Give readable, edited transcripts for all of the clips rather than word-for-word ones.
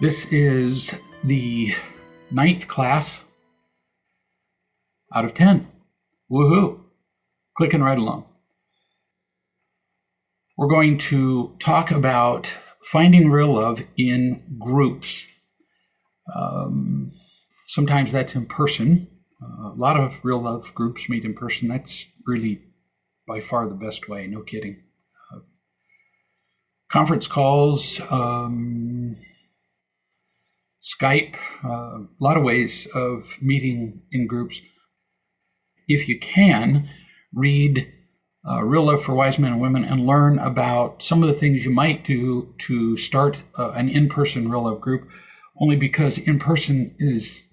This is the 9th class out of 10. Woohoo! Clicking right along. We're going to talk about finding real love in groups. Sometimes that's in person. A lot of real love groups meet in person. That's really by far the best way, no kidding. Conference calls, Skype, a lot of ways of meeting in groups. If you can, read Real Love for Wise Men and Women and learn about some of the things you might do to start an in-person real love group, only because in-person is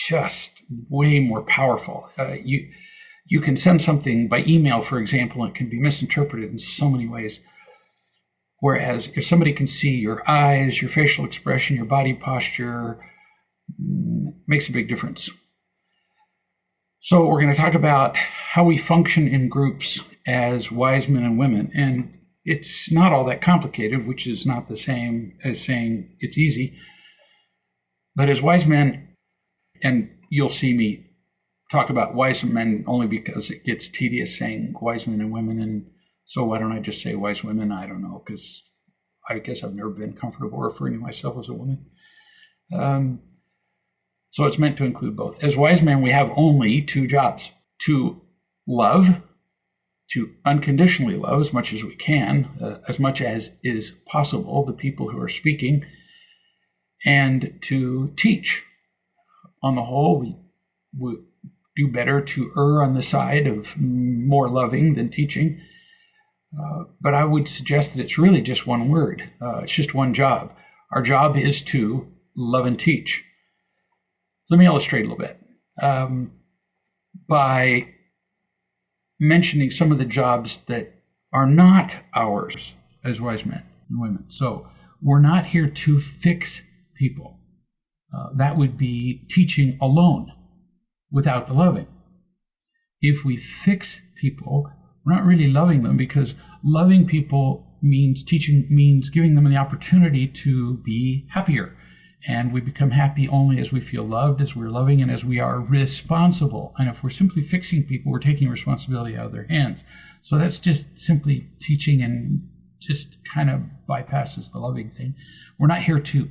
just way more powerful. You can send something by email, for example, and it can be misinterpreted in so many ways. Whereas if somebody can see your eyes, your facial expression, your body posture, makes a big difference. So we're going to talk about how we function in groups as wise men and women. And it's not all that complicated, which is not the same as saying it's easy. But as wise men, and you'll see me talk about wise men only because it gets tedious saying wise men and women. And so why don't I just say wise women? I don't know, because I guess I've never been comfortable referring to myself as a woman. So it's meant to include both. As wise men, we have only 2 jobs: to love, to unconditionally love as much as we can, as much as is possible, the people who are speaking, and to teach. On the whole, we do better to err on the side of more loving than teaching. But I would suggest that it's really just one word. It's just one job. Our job is to love and teach. Let me illustrate a little bit by mentioning some of the jobs that are not ours as wise men and women. So we're not here to fix people. That would be teaching alone without the loving. If we fix people, we're not really loving them, because loving people means giving them the opportunity to be happier. And we become happy only as we feel loved, as we're loving, and as we are responsible. And if we're simply fixing people, we're taking responsibility out of their hands. So that's just simply teaching and just kind of bypasses the loving thing. We're not here to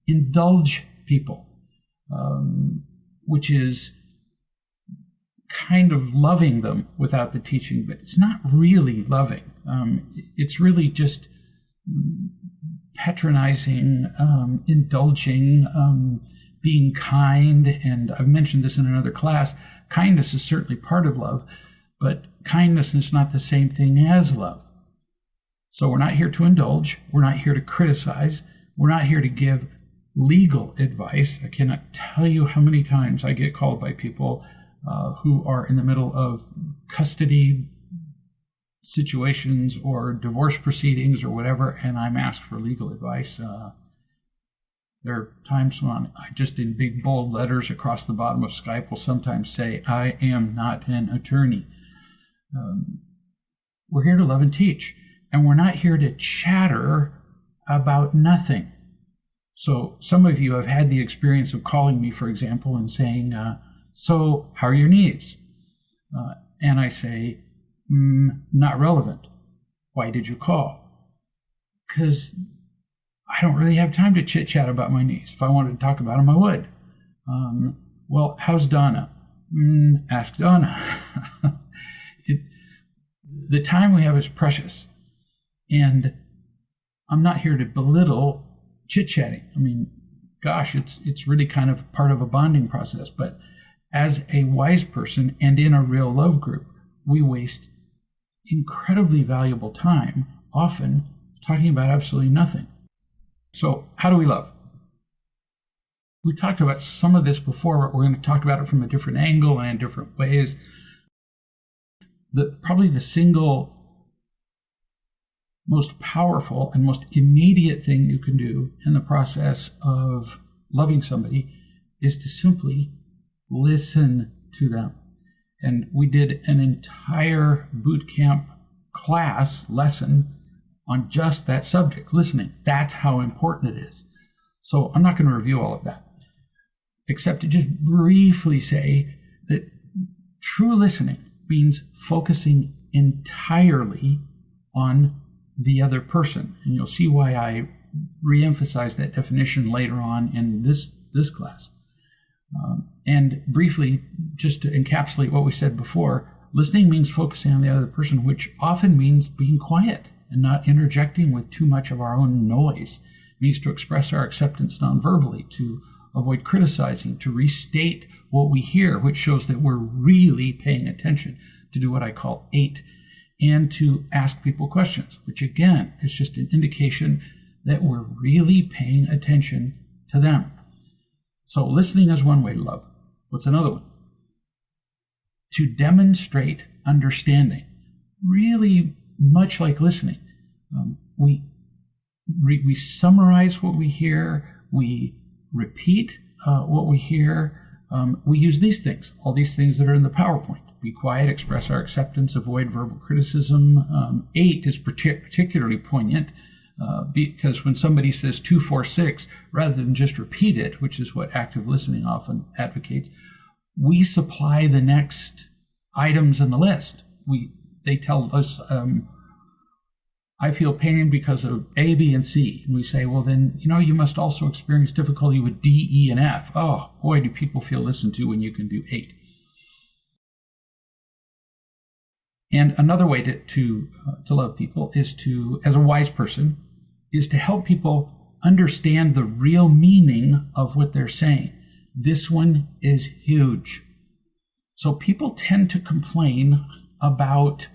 indulge people, which is kind of loving them without the teaching, but it's not really loving. It's really just patronizing, indulging, being kind. And I've mentioned this in another class. Kindness is certainly part of love, but kindness is not the same thing as love. So we're not here to indulge. We're not here to criticize. We're not here to give legal advice. I cannot tell you how many times I get called by people who are in the middle of custody situations or divorce proceedings or whatever, and I'm asked for legal advice. There are times when I just, in big bold letters across the bottom of Skype, will sometimes say, I am not an attorney. We're here to love and teach, and we're not here to chatter about nothing. So some of you have had the experience of calling me, for example, and saying, so how are your knees? And I say, not relevant. Why did you call? Because I don't really have time to chit chat about my knees. If I wanted to talk about them, I would. Well, how's Donna? Ask Donna. The time we have is precious. And I'm not here to belittle chit-chatting. I mean, gosh, it's really kind of part of a bonding process. But as a wise person and in a real love group, we waste incredibly valuable time, often talking about absolutely nothing. So how do we love? We talked about some of this before, but we're going to talk about it from a different angle and in different ways. Probably the single most powerful and most immediate thing you can do in the process of loving somebody is to simply listen to them. And we did an entire boot camp lesson on just that subject, listening. That's how important it is. So I'm not going to review all of that, except to just briefly say that true listening means focusing entirely on the other person. And you'll see why I reemphasize that definition later on in this class. And briefly, just to encapsulate what we said before, listening means focusing on the other person, which often means being quiet and not interjecting with too much of our own noise. It means to express our acceptance non-verbally, to avoid criticizing, to restate what we hear, which shows that we're really paying attention, to do what I call 8, and to ask people questions, which again is just an indication that we're really paying attention to them. So listening is one way to love. What's another one? To demonstrate understanding. Really much like listening. We summarize what we hear, we repeat what we hear, we use these things, all these things that are in the PowerPoint. Be quiet, express our acceptance, avoid verbal criticism. 8 is particularly poignant because when somebody says 2, 4, 6, rather than just repeat it, which is what active listening often advocates, we supply the next items in the list. They tell us, I feel pain because of A, B, and C. And we say, well, then, you must also experience difficulty with D, E, and F. Oh, boy, do people feel listened to when you can do 8. And another way to love people is to, as a wise person, is to help people understand the real meaning of what they're saying. This one is huge. So people tend to complain about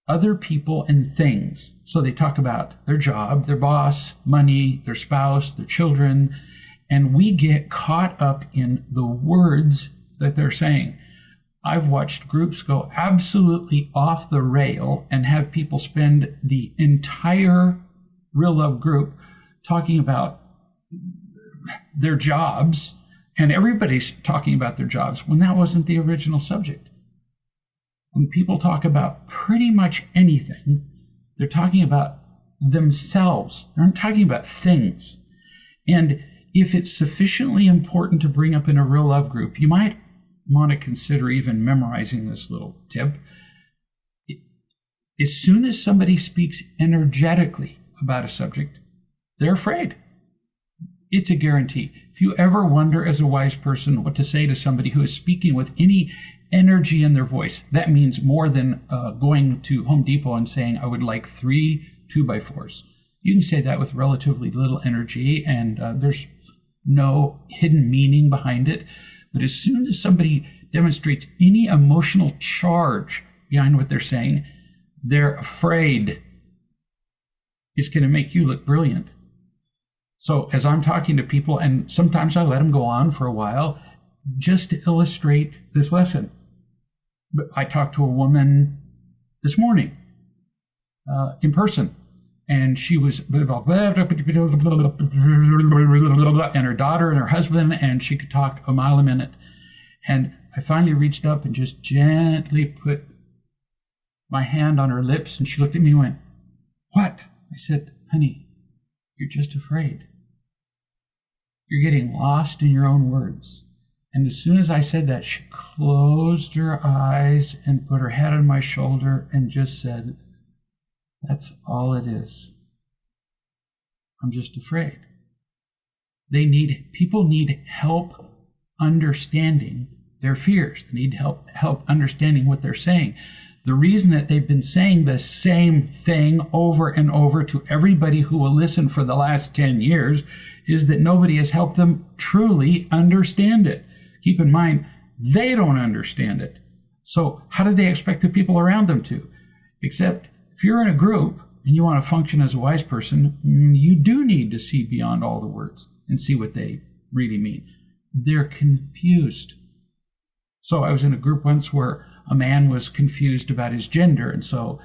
other people and things. So they talk about their job, their boss, money, their spouse, their children, and we get caught up in the words that they're saying. I've watched groups go absolutely off the rail and have people spend the entire Real Love group talking about their jobs, and everybody's talking about their jobs when that wasn't the original subject. When people talk about pretty much anything, they're talking about themselves. They're not talking about things. And if it's sufficiently important to bring up in a Real Love group, you might want to consider even memorizing this little tip. As soon as somebody speaks energetically about a subject, they're afraid. It's a guarantee. If you ever wonder as a wise person what to say to somebody who is speaking with any energy in their voice, that means more than going to Home Depot and saying, I would like 3 2x4s. You can say that with relatively little energy, and there's no hidden meaning behind it. But as soon as somebody demonstrates any emotional charge behind what they're saying, they're afraid. It's going to make you look brilliant. So as I'm talking to people, and sometimes I let them go on for a while, just to illustrate this lesson. But I talked to a woman this morning in person, and she was, and her daughter and her husband, and she could talk a mile a minute. And I finally reached up and just gently put my hand on her lips, and she looked at me and went, "What?" I said, "Honey, you're just afraid. You're getting lost in your own words." And as soon as I said that, she closed her eyes and put her head on my shoulder and just said, "That's all it is. I'm just afraid." People need help understanding their fears. They need help understanding what they're saying. The reason that they've been saying the same thing over and over to everybody who will listen for the last 10 years is that nobody has helped them truly understand it. Keep in mind, they don't understand it. So how do they expect the people around them to? Except if you're in a group and you want to function as a wise person, you do need to see beyond all the words and see what they really mean. They're confused. So I was in a group once where a man was confused about his gender. And so,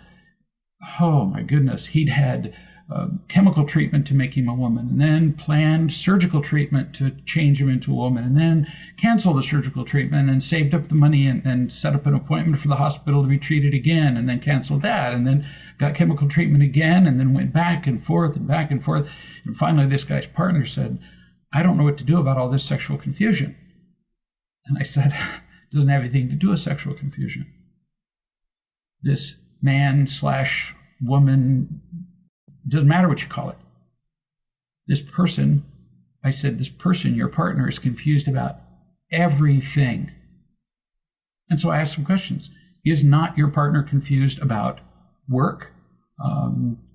oh my goodness, he'd had chemical treatment to make him a woman, and then planned surgical treatment to change him into a woman, and then canceled the surgical treatment and saved up the money and set up an appointment for the hospital to be treated again, and then canceled that, and then got chemical treatment again, and then went back and forth and back and forth. And finally, this guy's partner said, I don't know what to do about all this sexual confusion. And I said, it doesn't have anything to do with sexual confusion. This man/woman, doesn't matter what you call it. This person, I said, this person, your partner, is confused about everything. And so I asked some questions. Is not your partner confused about work,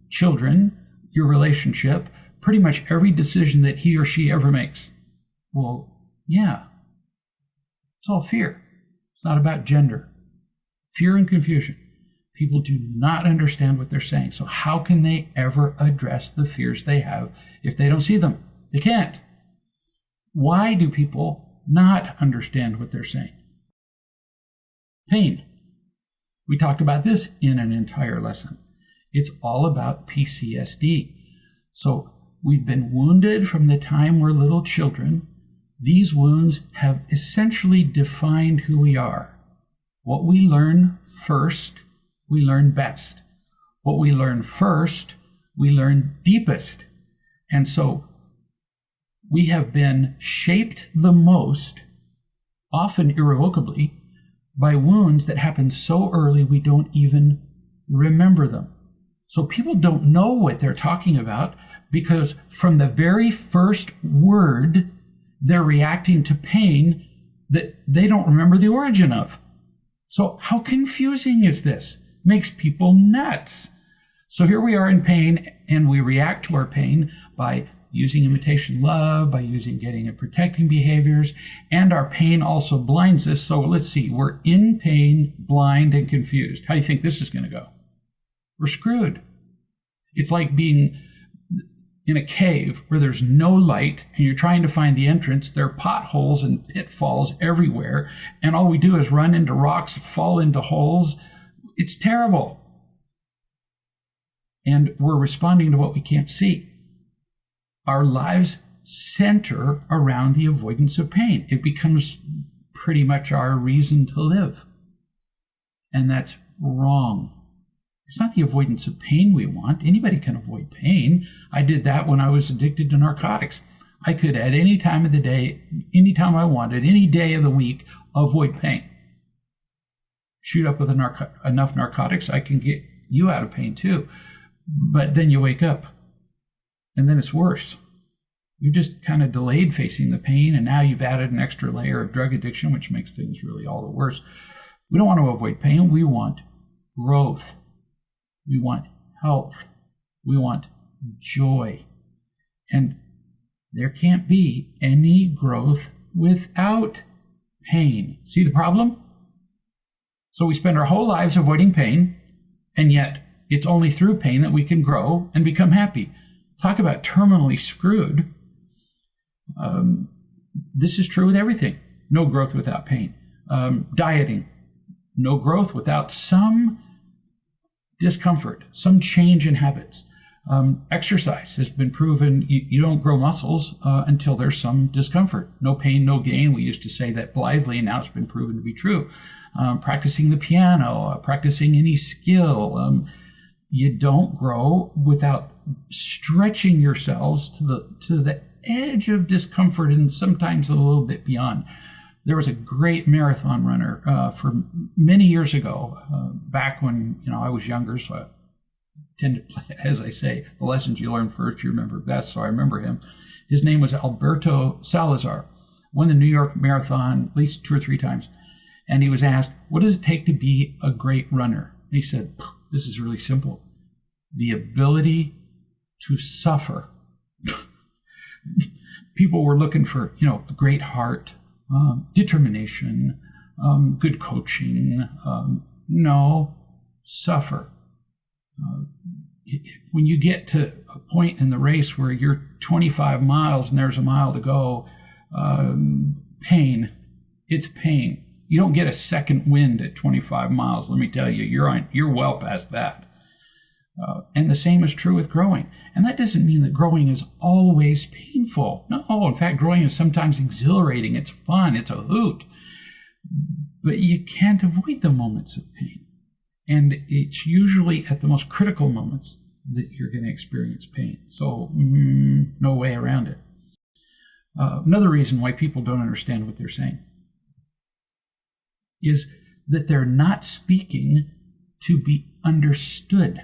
children, your relationship, pretty much every decision that he or she ever makes? Well, yeah. It's all fear. It's not about gender. Fear and confusion. People do not understand what they're saying. So how can they ever address the fears they have if they don't see them? They can't. Why do people not understand what they're saying? Pain. We talked about this in an entire lesson. It's all about PTSD. So we've been wounded from the time we're little children. These wounds have essentially defined who we are. What we learn first, we learn best. What we learn first, we learn deepest. And so we have been shaped the most, often irrevocably, by wounds that happen so early we don't even remember them. So people don't know what they're talking about because from the very first word, they're reacting to pain that they don't remember the origin of. So how confusing is this? Makes people nuts. So here we are in pain, and we react to our pain by using imitation love, by using getting and protecting behaviors, and our pain also blinds us. So let's see, we're in pain, blind, and confused. How do you think this is going to go? We're screwed. It's like being in a cave where there's no light and you're trying to find the entrance. There are potholes and pitfalls everywhere, and all we do is run into rocks, fall into holes. It's terrible. And we're responding to what we can't see. Our lives center around the avoidance of pain. It becomes pretty much our reason to live. And that's wrong. It's not the avoidance of pain we want. Anybody can avoid pain. I did that when I was addicted to narcotics. I could, at any time of the day, anytime I wanted, any day of the week, avoid pain. Shoot up with enough narcotics, I can get you out of pain too. But then you wake up, and then it's worse. You just kind of delayed facing the pain, and now you've added an extra layer of drug addiction, which makes things really all the worse. We don't want to avoid pain. We want growth. We want health. We want joy. And there can't be any growth without pain. See the problem? So we spend our whole lives avoiding pain, and yet it's only through pain that we can grow and become happy. Talk about terminally screwed. This is true with everything. No growth without pain. Dieting. No growth without some discomfort, some change in habits. Exercise has been proven you don't grow muscles until there's some discomfort. No pain, no gain. We used to say that blithely, and now it's been proven to be true. Practicing the piano, practicing any skill. You don't grow without stretching yourselves to the edge of discomfort and sometimes a little bit beyond. There was a great marathon runner for many years ago, back when I was younger, so I tend to play, as I say, the lessons you learn first, you remember best, so I remember him. His name was Alberto Salazar, won the New York Marathon at least 2 or 3 times, and he was asked, what does it take to be a great runner? And he said, this is really simple. The ability to suffer. People were looking for, a great heart, determination, good coaching. No, suffer. When you get to a point in the race where you're 25 miles and there's a mile to go, pain, it's pain. You don't get a second wind at 25 miles. Let me tell you, you're well past that. And the same is true with growing. And that doesn't mean that growing is always painful. No, in fact, growing is sometimes exhilarating. It's fun. It's a hoot. But you can't avoid the moments of pain. And it's usually at the most critical moments that you're going to experience pain. So no way around it. Another reason why people don't understand what they're saying is that they're not speaking to be understood.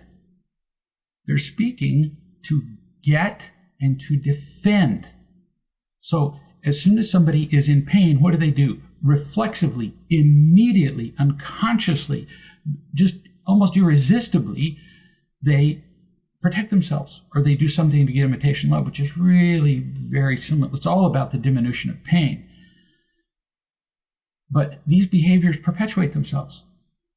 They're speaking to get and to defend. So as soon as somebody is in pain, what do? Reflexively, immediately, unconsciously, just almost irresistibly, they protect themselves, or they do something to get imitation love, which is really very similar. It's all about the diminution of pain. But these behaviors perpetuate themselves.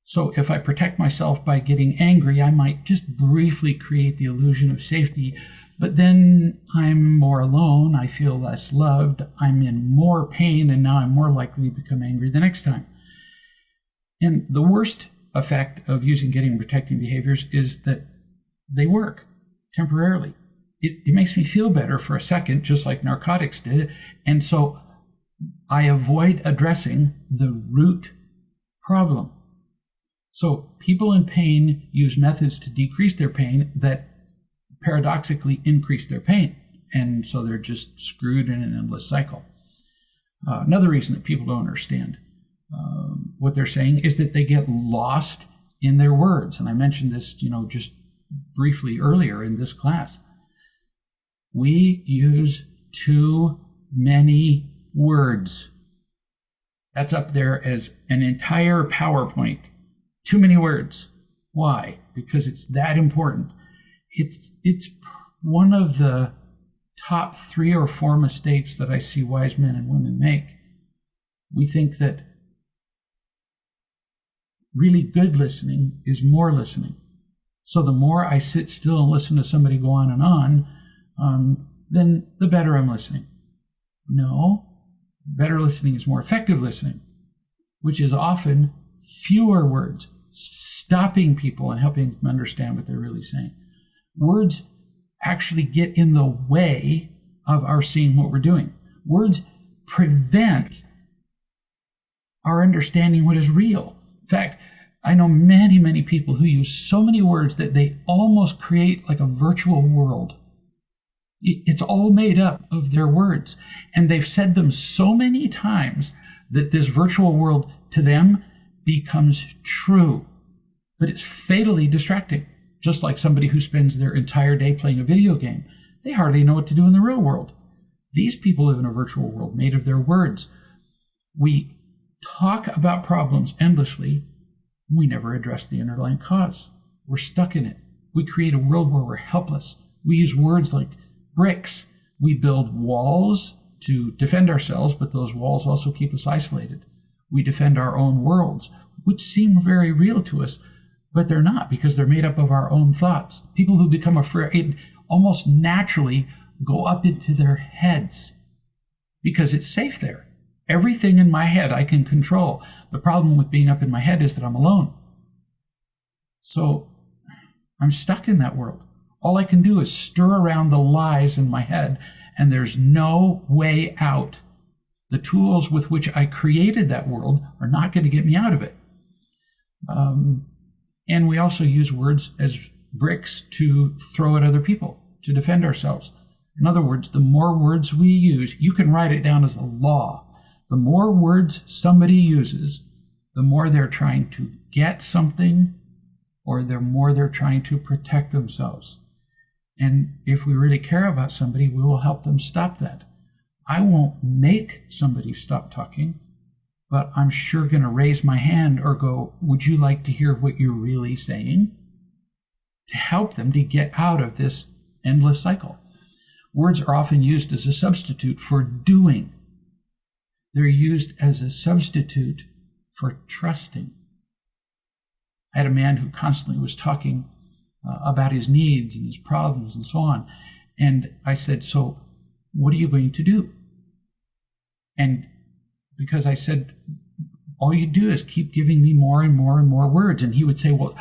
So if I protect myself by getting angry, I might just briefly create the illusion of safety, but then I'm more alone, I feel less loved, I'm in more pain, and now I'm more likely to become angry the next time. And the worst effect of using getting and protecting behaviors is that they work temporarily. It makes me feel better for a second, just like narcotics did, and so I avoid addressing the root problem. So people in pain use methods to decrease their pain that paradoxically increase their pain. And so they're just screwed in an endless cycle. Another reason that people don't understand what they're saying is that they get lost in their words. And I mentioned this, just briefly earlier in this class. We use too many words. That's up there as an entire PowerPoint. Too many words. Why? Because it's that important. It's one of the top 3 or 4 mistakes that I see wise men and women make. We think that really good listening is more listening. So the more I sit still and listen to somebody go on and on, then the better I'm listening. No, better listening is more effective listening, which is often fewer words, stopping people and helping them understand what they're really saying. Words actually get in the way of our seeing what we're doing. Words prevent our understanding what is real. In fact, I know many, many people who use so many words that they almost create like a virtual world. It's all made up of their words. And they've said them so many times that this virtual world to them becomes true. But it's fatally distracting. Just like somebody who spends their entire day playing a video game. They hardly know what to do in the real world. These people live in a virtual world made of their words. We talk about problems endlessly. We never address the underlying cause. We're stuck in it. We create a world where we're helpless. We use words like bricks. We build walls to defend ourselves, but those walls also keep us isolated. We defend our own worlds, which seem very real to us, but they're not, because they're made up of our own thoughts. People who become afraid almost naturally go up into their heads because it's safe there. Everything in my head I can control. The problem with being up in my head is that I'm alone. So I'm stuck in that world. All I can do is stir around the lies in my head, and there's no way out. The tools with which I created that world are not going to get me out of it. And we also use words as bricks to throw at other people, to defend ourselves. In other words, the more words we use, you can write it down as a law. The more words somebody uses, the more they're trying to get something, or the more they're trying to protect themselves. And if we really care about somebody, we will help them stop that. I won't make somebody stop talking, but I'm sure going to raise my hand or go, would you like to hear what you're really saying? To help them to get out of this endless cycle. Words are often used as a substitute for doing. They're used as a substitute for trusting. I had a man who constantly was talking about his needs and his problems and so on. And I said, so what are you going to do? And because I said, all you do is keep giving me more and more and more words. And he would say, well,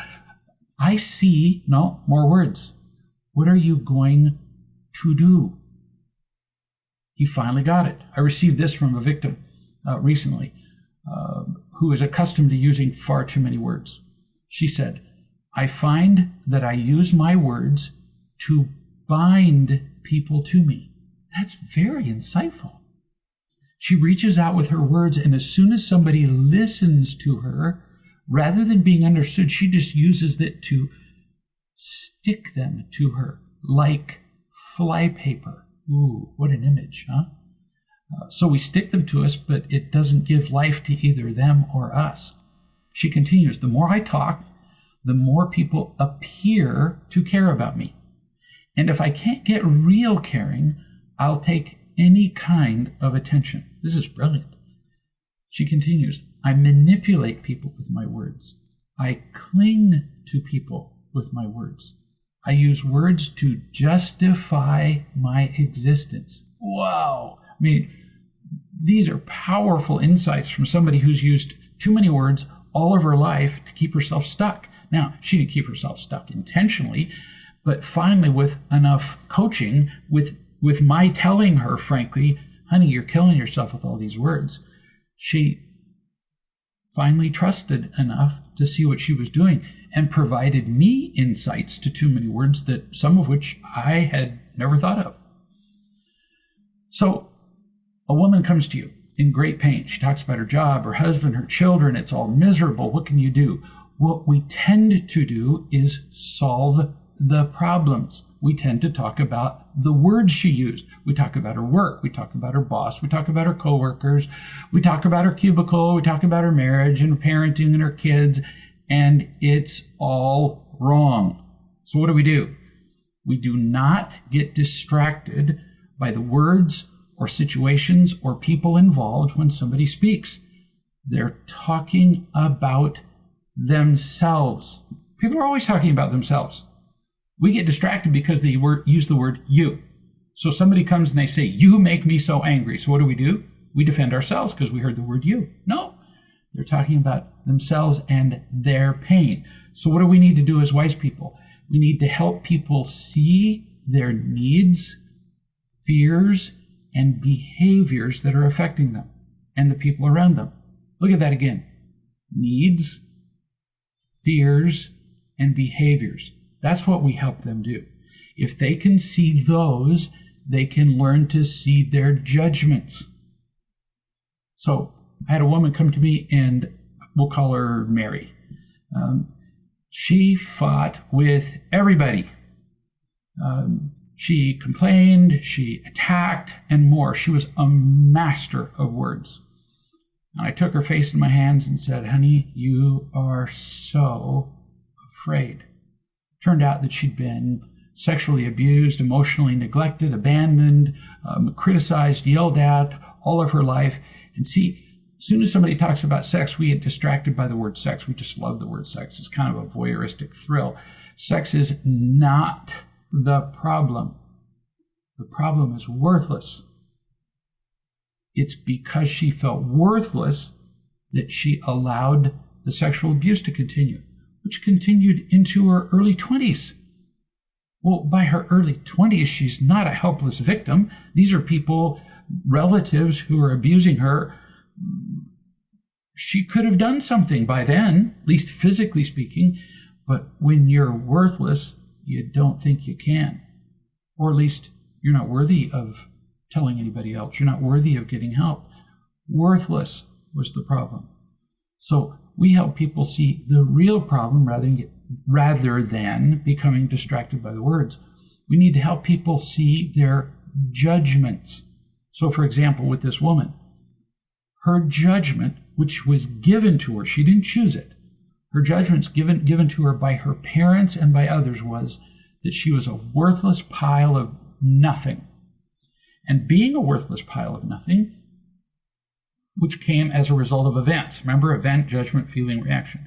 I see, no, more words. What are you going to do? He finally got it. I received this from a victim recently who is accustomed to using far too many words. She said, I find that I use my words to bind people to me. That's very insightful. She reaches out with her words, and as soon as somebody listens to her, rather than being understood, she just uses it to stick them to her like flypaper. Ooh, what an image, huh? So we stick them to us, but it doesn't give life to either them or us. She continues, the more I talk, the more people appear to care about me. And if I can't get real caring, I'll take any kind of attention. This is brilliant. She continues, I manipulate people with my words. I cling to people with my words. I use words to justify my existence. Wow. I mean, these are powerful insights from somebody who's used too many words all of her life to keep herself stuck. Now, she didn't keep herself stuck intentionally, but finally with enough coaching, with my telling her, frankly, honey, you're killing yourself with all these words, she finally trusted enough to see what she was doing and provided me insights to too many words, that some of which I had never thought of. So a woman comes to you in great pain. She talks about her job, her husband, her children. It's all miserable. What can you do? What we tend to do is solve the problems. We tend to talk about the words she used. We talk about her work. We talk about her boss. We talk about her coworkers. We talk about her cubicle. We talk about her marriage and her parenting and her kids. And it's all wrong. So what do? We do not get distracted by the words or situations or people involved when somebody speaks. They're talking about themselves. People are always talking about themselves. We get distracted because they use the word you. So somebody comes and they say, you make me so angry. So what do? We defend ourselves because we heard the word you. No, they're talking about themselves and their pain. So what do we need to do as wise people? We need to help people see their needs, fears, and behaviors that are affecting them and the people around them. Look at that again. Needs, fears, and behaviors. That's what we help them do. If they can see those, they can learn to see their judgments. So I had a woman come to me, and we'll call her Mary. She fought with everybody. She complained, she attacked, and more. She was a master of words. And I took her face in my hands and said, honey, you are so afraid. Turned out that she'd been sexually abused, emotionally neglected, abandoned, criticized, yelled at all of her life. And see, as soon as somebody talks about sex, we get distracted by the word sex. We just love the word sex. It's kind of a voyeuristic thrill. Sex is not the problem. The problem is worthless. It's because she felt worthless that she allowed the sexual abuse to continue, which continued into her early 20s. Well, by her early 20s, she's not a helpless victim. These are people, relatives who are abusing her. She could have done something by then, at least physically speaking, but when you're worthless, you don't think you can. Or at least you're not worthy of telling anybody else. You're not worthy of getting help. Worthless was the problem. So we help people see the real problem rather than becoming distracted by the words. We need to help people see their judgments. So for example, with this woman, her judgment, which was given to her, she didn't choose it. Her judgments given to her by her parents and by others was that she was a worthless pile of nothing. And being a worthless pile of nothing, which came as a result of events. Remember, event, judgment, feeling, reaction.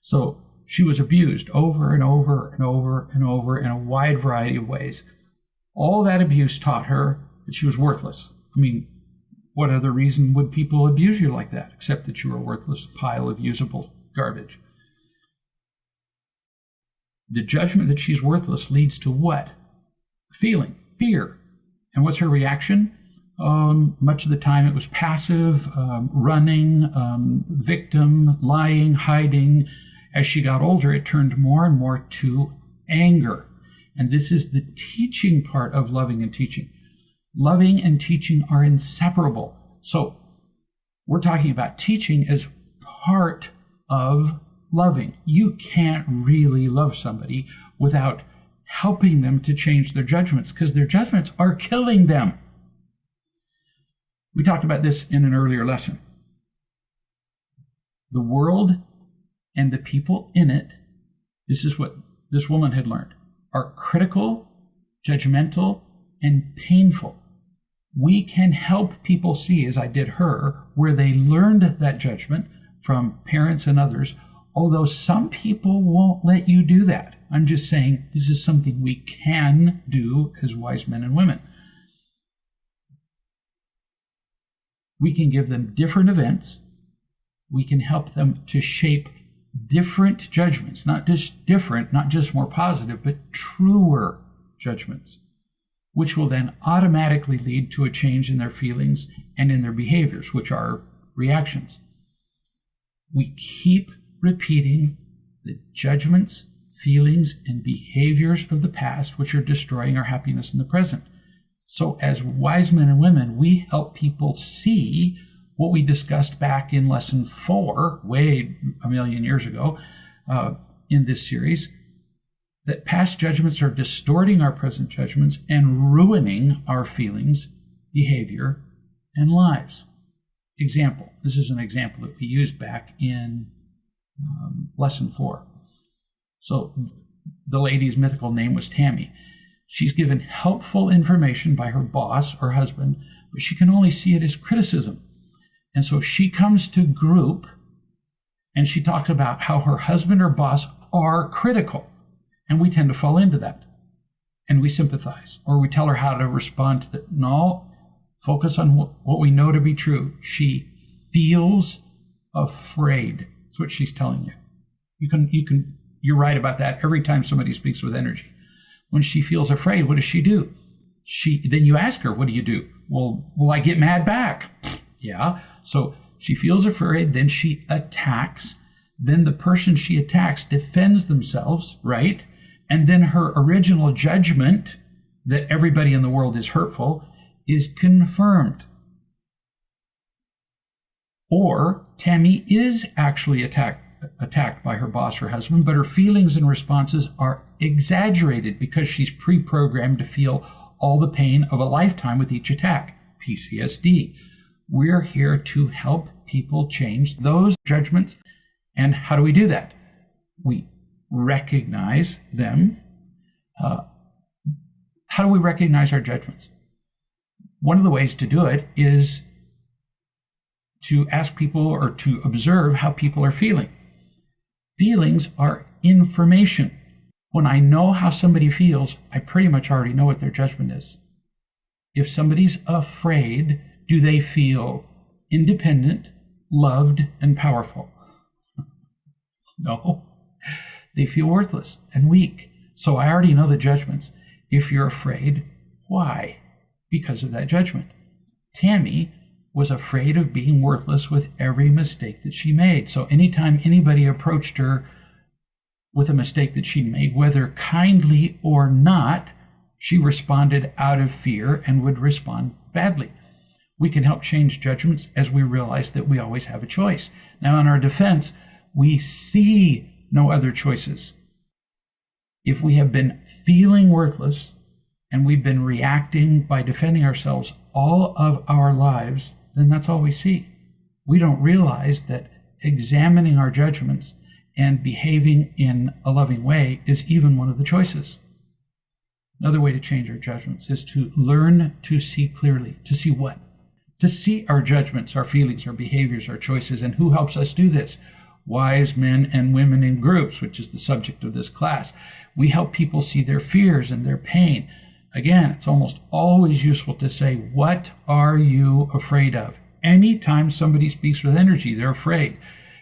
So she was abused over and over and over and over in a wide variety of ways. All that abuse taught her that she was worthless. I mean, what other reason would people abuse you like that, except that you were a worthless pile of usable garbage? The judgment that she's worthless leads to what? Feeling, fear. And what's her reaction? Much of the time it was passive, running, victim, lying, hiding. As she got older, it turned more and more to anger. And this is the teaching part of loving and teaching. Loving and teaching are inseparable. So we're talking about teaching as part of loving. You can't really love somebody without helping them to change their judgments, because their judgments are killing them. We talked about this in an earlier lesson. The world and the people in it, this is what this woman had learned, are critical, judgmental, and painful. We can help people see, as I did her, where they learned that judgment from parents and others, although some people won't let you do that. I'm just saying this is something we can do as wise men and women. We can give them different events. We can help them to shape different judgments, not just different, not just more positive, but truer judgments, which will then automatically lead to a change in their feelings and in their behaviors, which are reactions. We keep repeating the judgments, feelings, and behaviors of the past, which are destroying our happiness in the present. So as wise men and women, we help people see what we discussed back in lesson 4, way a million years ago in this series, that past judgments are distorting our present judgments and ruining our feelings, behavior, and lives. Example. This is an example that we used back in lesson 4. So the lady's mythical name was Tammy. She's given helpful information by her boss or husband, but she can only see it as criticism. And so she comes to group and she talks about how her husband or boss are critical. And we tend to fall into that. And we sympathize, or we tell her how to respond to that. No, focus on what we know to be true. She feels afraid. That's what she's telling you. You're right about that every time somebody speaks with energy. When she feels afraid, what does she do? Then you ask her, what do you do? Well, will I get mad back? Yeah. So she feels afraid, then she attacks. Then the person she attacks defends themselves, right? And then her original judgment that everybody in the world is hurtful is confirmed. Or Tammy is actually attacked by her boss or husband, but her feelings and responses are exaggerated because she's pre-programmed to feel all the pain of a lifetime with each attack, PTSD. We're here to help people change those judgments. And how do we do that? We recognize them. How do we recognize our judgments? One of the ways to do it is to ask people or to observe how people are feeling. Feelings are information. When I know how somebody feels, I pretty much already know what their judgment is. If somebody's afraid, do they feel independent, loved, and powerful? No. They feel worthless and weak. So I already know the judgments. If you're afraid, why? Because of that judgment. Tammy was afraid of being worthless with every mistake that she made. So anytime anybody approached her with a mistake that she made, whether kindly or not, she responded out of fear and would respond badly. We can help change judgments as we realize that we always have a choice. Now, in our defense, we see no other choices. If we have been feeling worthless and we've been reacting by defending ourselves all of our lives, then that's all we see. We don't realize that examining our judgments and behaving in a loving way is even one of the choices. Another way to change our judgments is to learn to see clearly. To see what? To see our judgments, our feelings, our behaviors, our choices. And who helps us do this? Wise men and women in groups, which is the subject of this class. We help people see their fears and their pain. Again, it's almost always useful to say, what are you afraid of? Anytime somebody speaks with energy, they're afraid.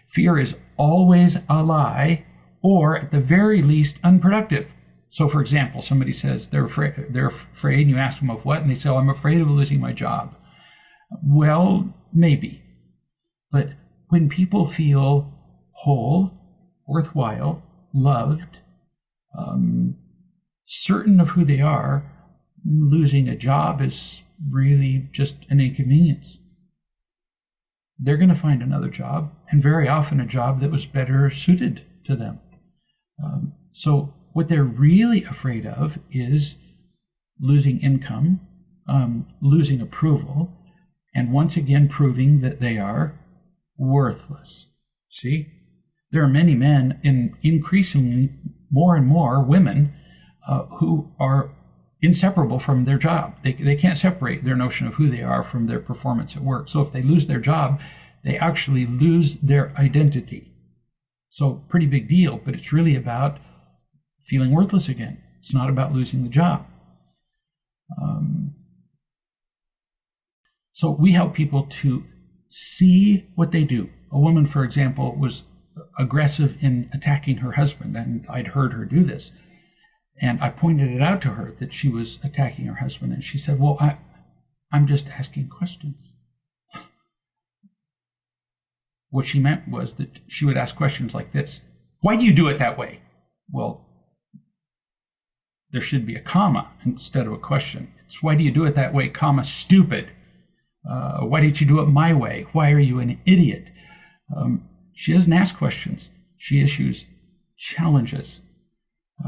Fear is always a lie, or at the very least, unproductive. So, for example, somebody says they're afraid, and you ask them of what, and they say, oh, I'm afraid of losing my job. Well, maybe. But when people feel whole, worthwhile, loved, certain of who they are, losing a job is really just an inconvenience. they're going to find another job, and very often a job that was better suited to them. So what they're really afraid of is losing income, losing approval, and once again proving that they are worthless. See? There are many men, and increasingly more and more women, who are inseparable from their job. They can't separate their notion of who they are from their performance at work. So if they lose their job, they actually lose their identity. So pretty big deal, but it's really about feeling worthless again. It's not about losing the job. So we help people to see what they do. A woman, for example, was aggressive in attacking her husband, and I'd heard her do this. And I pointed it out to her that she was attacking her husband, and she said, well, I'm just asking questions. What she meant was that she would ask questions like this. Why do you do it that way? Well, there should be a comma instead of a question. It's why do you do it that way, comma, stupid? Why didn't you do it my way? Why are you an idiot? She doesn't ask questions. She issues challenges.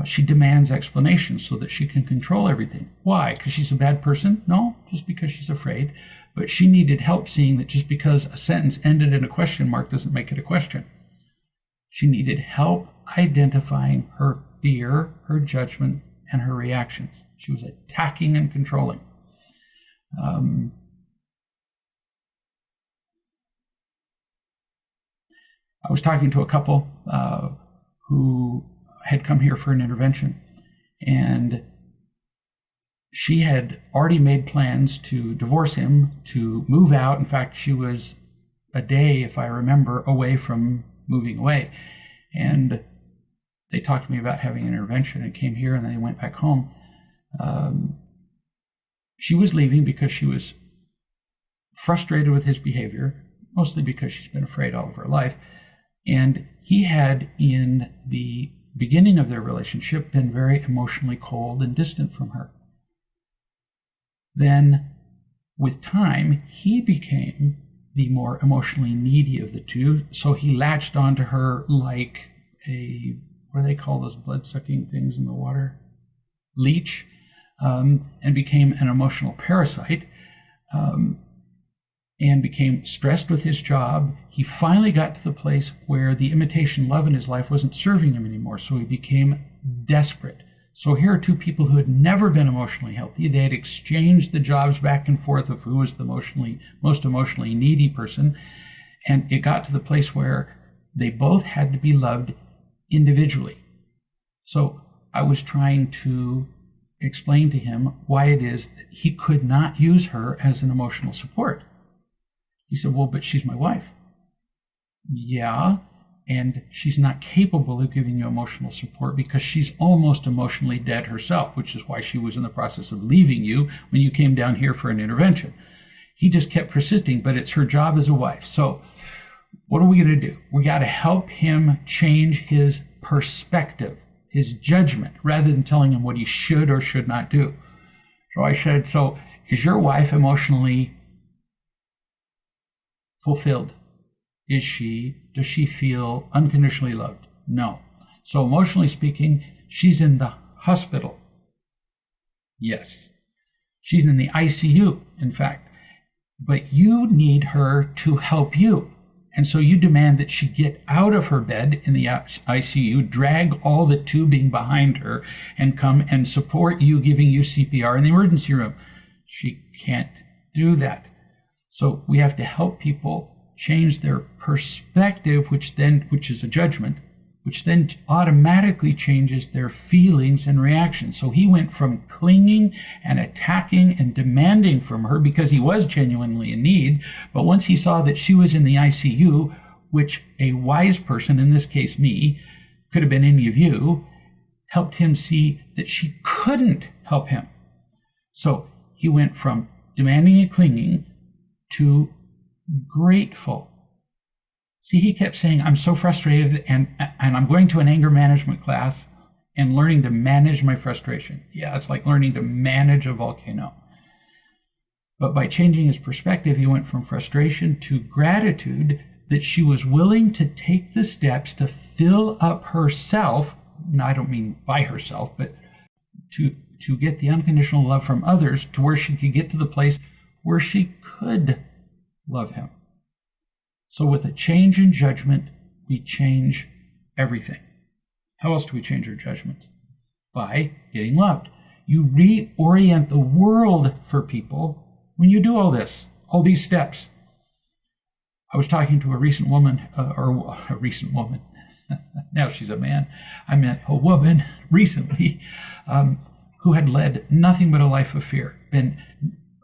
She demands explanations so that she can control everything. Why? Because she's a bad person? No, just because she's afraid. But she needed help seeing that just because a sentence ended in a question mark doesn't make it a question. She needed help identifying her fear, her judgment, and her reactions. She was attacking and controlling. I was talking to a couple who had come here for an intervention, and she had already made plans to divorce him, to move out. In fact, she was a day, if I remember, away from moving away. And they talked to me about having an intervention and came here, and then they went back home. She was leaving because she was frustrated with his behavior, mostly because she's been afraid all of her life. And he had, in the beginning of their relationship, been very emotionally cold and distant from her. Then, with time, he became the more emotionally needy of the two, so he latched onto her like a, what do they call those blood-sucking things in the water? Leech, and became an emotional parasite, and became stressed with his job. He finally got to the place where the imitation love in his life wasn't serving him anymore, so he became desperate. So here are two people who had never been emotionally healthy. They had exchanged the jobs back and forth of who was the most emotionally needy person, and it got to the place where they both had to be loved individually. So I was trying to explain to him why it is that he could not use her as an emotional support. He said, well, but she's my wife. Yeah, and she's not capable of giving you emotional support because she's almost emotionally dead herself, which is why she was in the process of leaving you when you came down here for an intervention. He just kept persisting, but it's her job as a wife. So what are we going to do? We got to help him change his perspective, his judgment, rather than telling him what he should or should not do. So I said, so is your wife emotionally fulfilled? Does she feel unconditionally loved? No. So emotionally speaking, she's in the hospital. Yes. She's in the ICU, in fact. But you need her to help you. And so you demand that she get out of her bed in the ICU, drag all the tubing behind her, and come and support you, giving you CPR in the emergency room. She can't do that. So we have to help people change their perspective, which is a judgment, which then automatically changes their feelings and reactions. So he went from clinging and attacking and demanding from her because he was genuinely in need. But once he saw that she was in the ICU, which a wise person, in this case me, could have been any of you, helped him see that she couldn't help him. So he went from demanding and clinging to grateful. See, he kept saying, I'm so frustrated, and I'm going to an anger management class and learning to manage my frustration. Yeah, it's like learning to manage a volcano. But by changing his perspective, he went from frustration to gratitude that she was willing to take the steps to fill up herself. Now, I don't mean by herself, but to get the unconditional love from others to where she could get to the place where she could love him. So with a change in judgment, we change everything. How else do we change our judgments? By getting loved. You reorient the world for people when you do all this, all these steps. I was talking to a recent woman, now she's a man. I meant a woman recently who had led nothing but a life of fear, been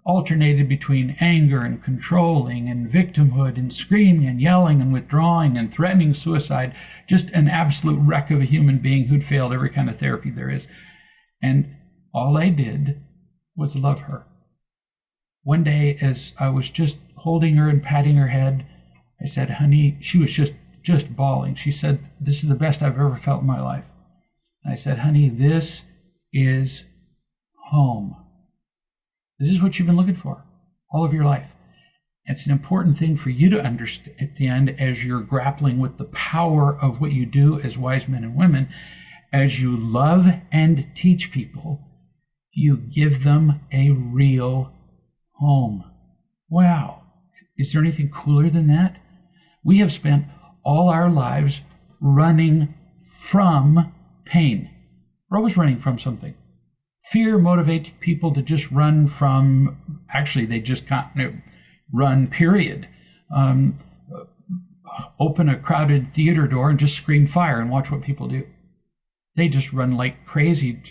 alternated between anger and controlling and victimhood and screaming and yelling and withdrawing and threatening suicide, just an absolute wreck of a human being who'd failed every kind of therapy there is. And all I did was love her. One day, as I was just holding her and patting her head, I said, honey, she was just bawling. She said, this is the best I've ever felt in my life. And I said, honey, this is home. This is what you've been looking for all of your life. It's an important thing for you to understand as you're grappling with the power of what you do as wise men and women. As you love and teach people, you give them a real home. Wow. Is there anything cooler than that? We have spent all our lives running from pain. We're always running from something. Fear motivates people to just run from, actually, they just can't run, period. Open a crowded theater door and just scream fire and watch what people do. They just run like crazy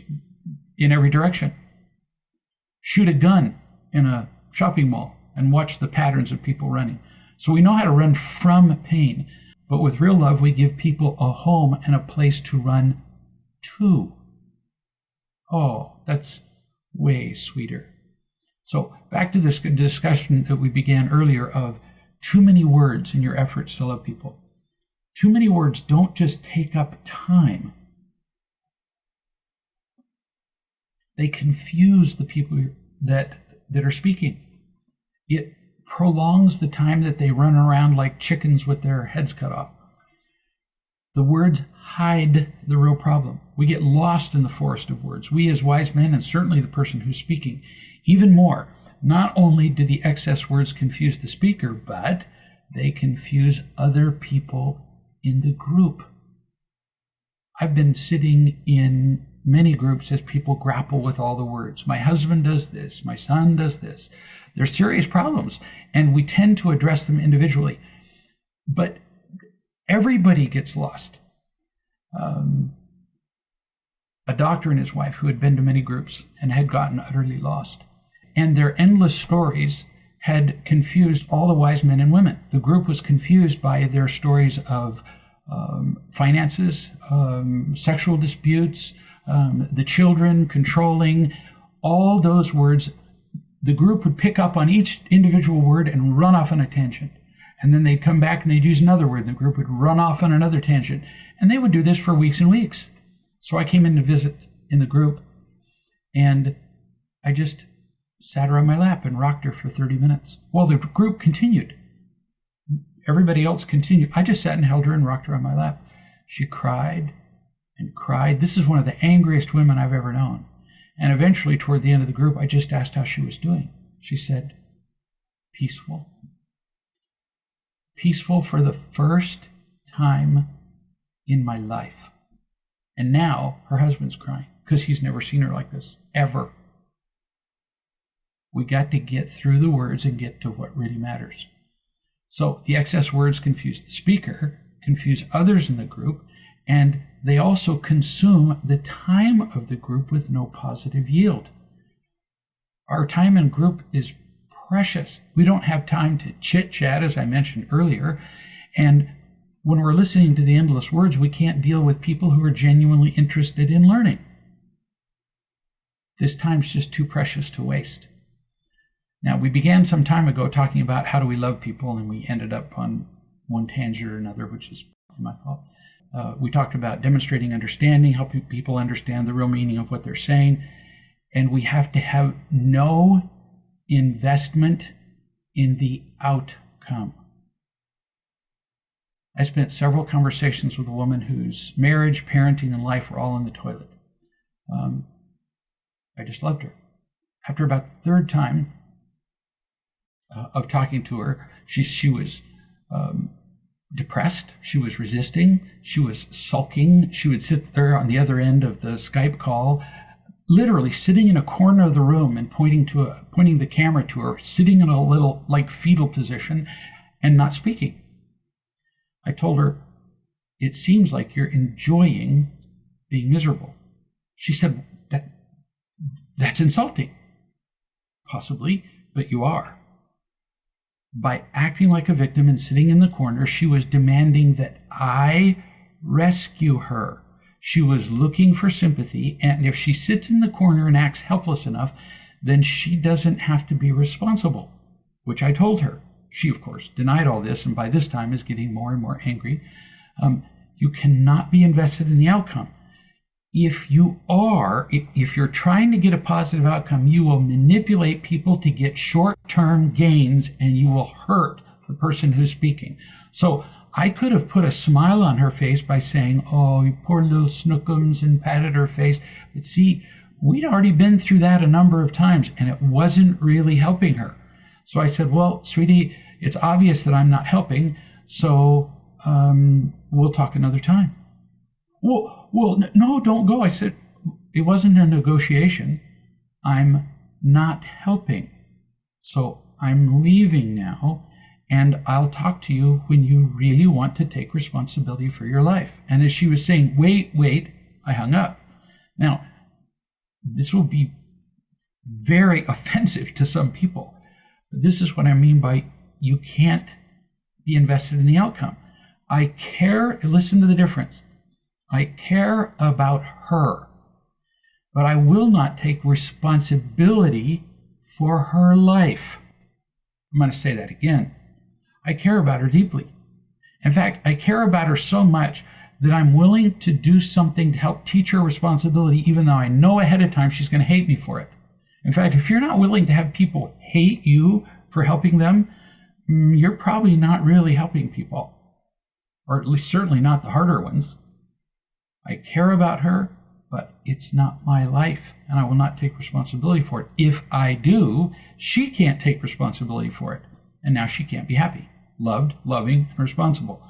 in every direction. Shoot a gun in a shopping mall and watch the patterns of people running. So we know how to run from pain, but with real love, we give people a home and a place to run to. Oh, that's way sweeter. So back to this discussion that we began earlier of too many words in your efforts to love people. Too many words don't just take up time. They confuse the people that are speaking. It prolongs the time that they run around like chickens with their heads cut off. The words hide the real problem. We get lost in the forest of words. We as wise men, and certainly the person who's speaking, even more, not only do the excess words confuse the speaker, but they confuse other people in the group. I've been sitting in many groups as people grapple with all the words. My husband does this, my son does this. They're serious problems, and we tend to address them individually. But everybody gets lost. A doctor and his wife who had been to many groups and had gotten utterly lost. And their endless stories had confused all the wise men and women. The group was confused by their stories of finances, sexual disputes, the children controlling, all those words. The group would pick up on each individual word and run off on a tangent. And then they'd come back and they'd use another word, and the group would run off on another tangent. And they would do this for weeks and weeks. So I came in to visit in the group, and I just sat her on my lap and rocked her for 30 minutes. While the group continued. Everybody else continued. I just sat and held her and rocked her on my lap. She cried and cried. This is one of the angriest women I've ever known. And eventually, toward the end of the group, I just asked how she was doing. She said, peaceful. Peaceful for the first time in my life. And now her husband's crying because he's never seen her like this, ever. We got to get through the words and get to what really matters. So the excess words confuse the speaker, confuse others in the group, and they also consume the time of the group with no positive yield. Our time in group is precious. We don't have time to chit-chat, as I mentioned earlier, and when we're listening to the endless words, we can't deal with people who are genuinely interested in learning. This time's just too precious to waste. Now, we began some time ago talking about how do we love people, and we ended up on one tangent or another, which is my fault. We talked about demonstrating understanding, helping people understand the real meaning of what they're saying, and we have to know investment in the outcome. I spent several conversations with a woman whose marriage, parenting, and life were all in the toilet. I just loved her. After about the third time of talking to her, she was depressed. She was resisting. She was sulking. She would sit there on the other end of the Skype call, literally sitting in a corner of the room and pointing the camera to her, sitting in a little like fetal position and not speaking. I told her, it seems like you're enjoying being miserable. She said, that's insulting. Possibly, but you are. By acting like a victim and sitting in the corner, she was demanding that I rescue her. She was looking for sympathy, and if she sits in the corner and acts helpless enough, then she doesn't have to be responsible, which I told her. She, of course, denied all this, and by this time is getting more and more angry. You cannot be invested in the outcome. If you're trying to get a positive outcome, you will manipulate people to get short-term gains, and you will hurt the person who's speaking. So I could have put a smile on her face by saying, oh, you poor little snookums, and patted her face. But see, we'd already been through that a number of times, and it wasn't really helping her. So I said, well, sweetie, it's obvious that I'm not helping, so we'll talk another time. Well, no, don't go. I said, it wasn't a negotiation. I'm not helping. So I'm leaving now, and I'll talk to you when you really want to take responsibility for your life. And as she was saying, wait, I hung up. Now, this will be very offensive to some people. But this is what I mean by you can't be invested in the outcome. I care, listen to the difference. I care about her, but I will not take responsibility for her life. I'm going to say that again. I care about her deeply. In fact, I care about her so much that I'm willing to do something to help teach her responsibility, even though I know ahead of time she's going to hate me for it. In fact, if you're not willing to have people hate you for helping them, you're probably not really helping people, or at least certainly not the harder ones. I care about her, but it's not my life, and I will not take responsibility for it. If I do, she can't take responsibility for it, and now she can't be happy, loved, loving, and responsible.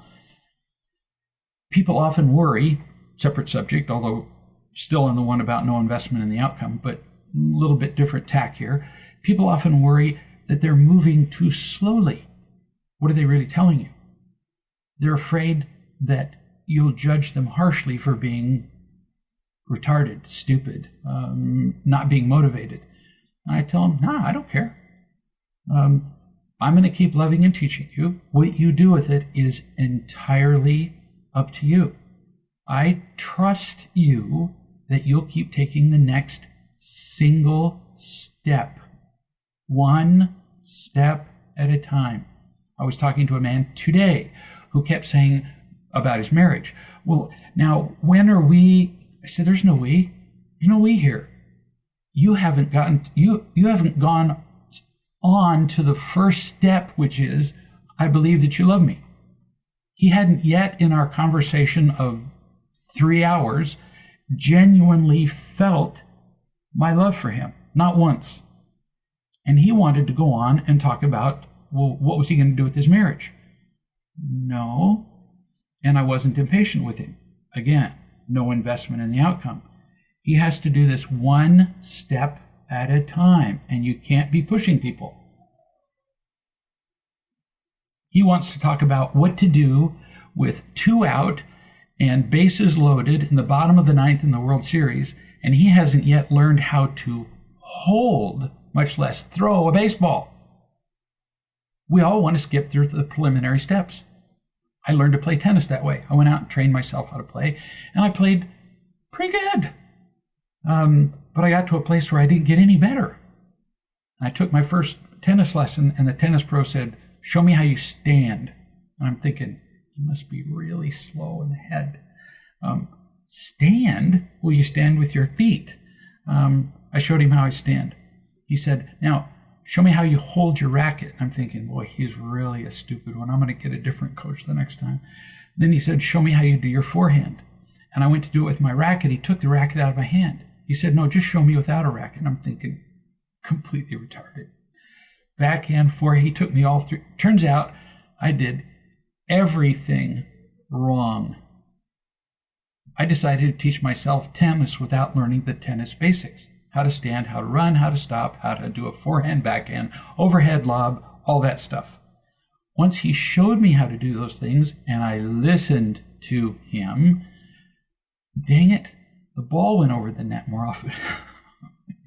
People often worry, separate subject, although still in the one about no investment in the outcome, but a little bit different tack here. People often worry that they're moving too slowly. What are they really telling you? They're afraid that you'll judge them harshly for being retarded, stupid, not being motivated. And I tell them, I don't care. I'm going to keep loving and teaching you. What you do with it is entirely up to you. I trust you that you'll keep taking the next single step, one step at a time. I was talking to a man today who kept saying about his marriage, well, now when are we? I said, there's no we. There's no we here. You haven't gone on to the first step, which is, I believe that you love me. He hadn't yet, in our conversation of 3 hours, genuinely felt my love for him, not once. And he wanted to go on and talk about, well, what was he going to do with his marriage? No. And I wasn't impatient with him. Again, no investment in the outcome. He has to do this one step at a time, and you can't be pushing people. He wants to talk about what to do with 2 out and bases loaded in the bottom of the 9th in the World Series, and he hasn't yet learned how to hold, much less throw a baseball. We all want to skip through the preliminary steps. I learned to play tennis that way. I went out and trained myself how to play, and I played pretty good. But I got to a place where I didn't get any better. I took my first tennis lesson, and the tennis pro said, show me how you stand. And I'm thinking, you must be really slow in the head. Stand? Well, you stand with your feet. I showed him how I stand. He said, now, show me how you hold your racket. I'm thinking, boy, he's really a stupid one. I'm going to get a different coach the next time. Then he said, show me how you do your forehand. And I went to do it with my racket. He took the racket out of my hand. He said, no, just show me without a racket. And I'm thinking, completely retarded. Backhand, forehand, he took me all through. Turns out I did everything wrong. I decided to teach myself tennis without learning the tennis basics. How to stand, how to run, how to stop, how to do a forehand, backhand, overhead lob, all that stuff. Once he showed me how to do those things and I listened to him, dang it, the ball went over the net more often.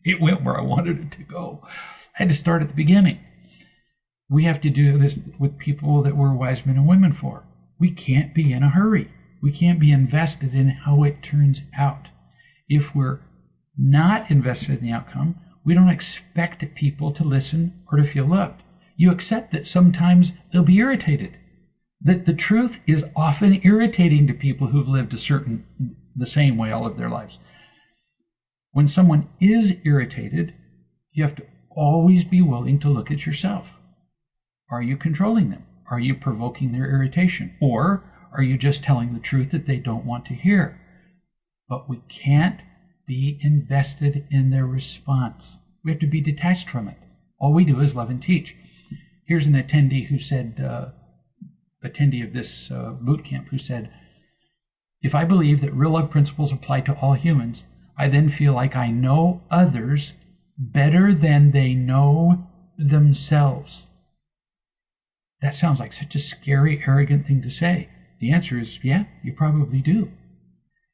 It went where I wanted it to go. I had to start at the beginning. We have to do this with people that we're wise men and women for. We can't be in a hurry. We can't be invested in how it turns out. If we're not invested in the outcome, we don't expect people to listen or to feel loved. You accept that sometimes they'll be irritated. That the truth is often irritating to people who've lived the same way all of their lives. When someone is irritated, you have to always be willing to look at yourself. Are you controlling them? Are you provoking their irritation? Or are you just telling the truth that they don't want to hear? But we can't be invested in their response. We have to be detached from it. All we do is love and teach. Here's an attendee who said, attendee of this boot camp, who said, if I believe that real love principles apply to all humans, I then feel like I know others better than they know themselves. That sounds like such a scary, arrogant thing to say. The answer is, yeah, you probably do.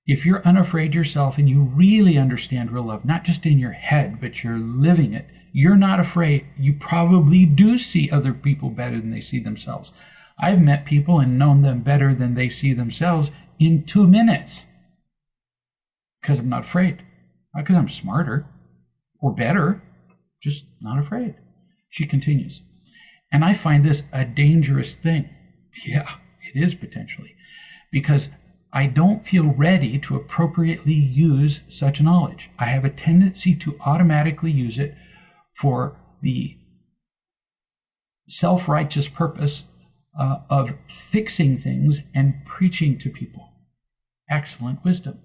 If you're unafraid yourself and you really understand real love, not just in your head, but you're living it, you're not afraid. You probably do see other people better than they see themselves. I've met people and known them better than they see themselves in 2 minutes. Because I'm not afraid. Not because I'm smarter or better, just not afraid. She continues. And I find this a dangerous thing. Yeah, it is potentially. Because I don't feel ready to appropriately use such knowledge. I have a tendency to automatically use it for the self-righteous purpose of fixing things and preaching to people. Excellent wisdom.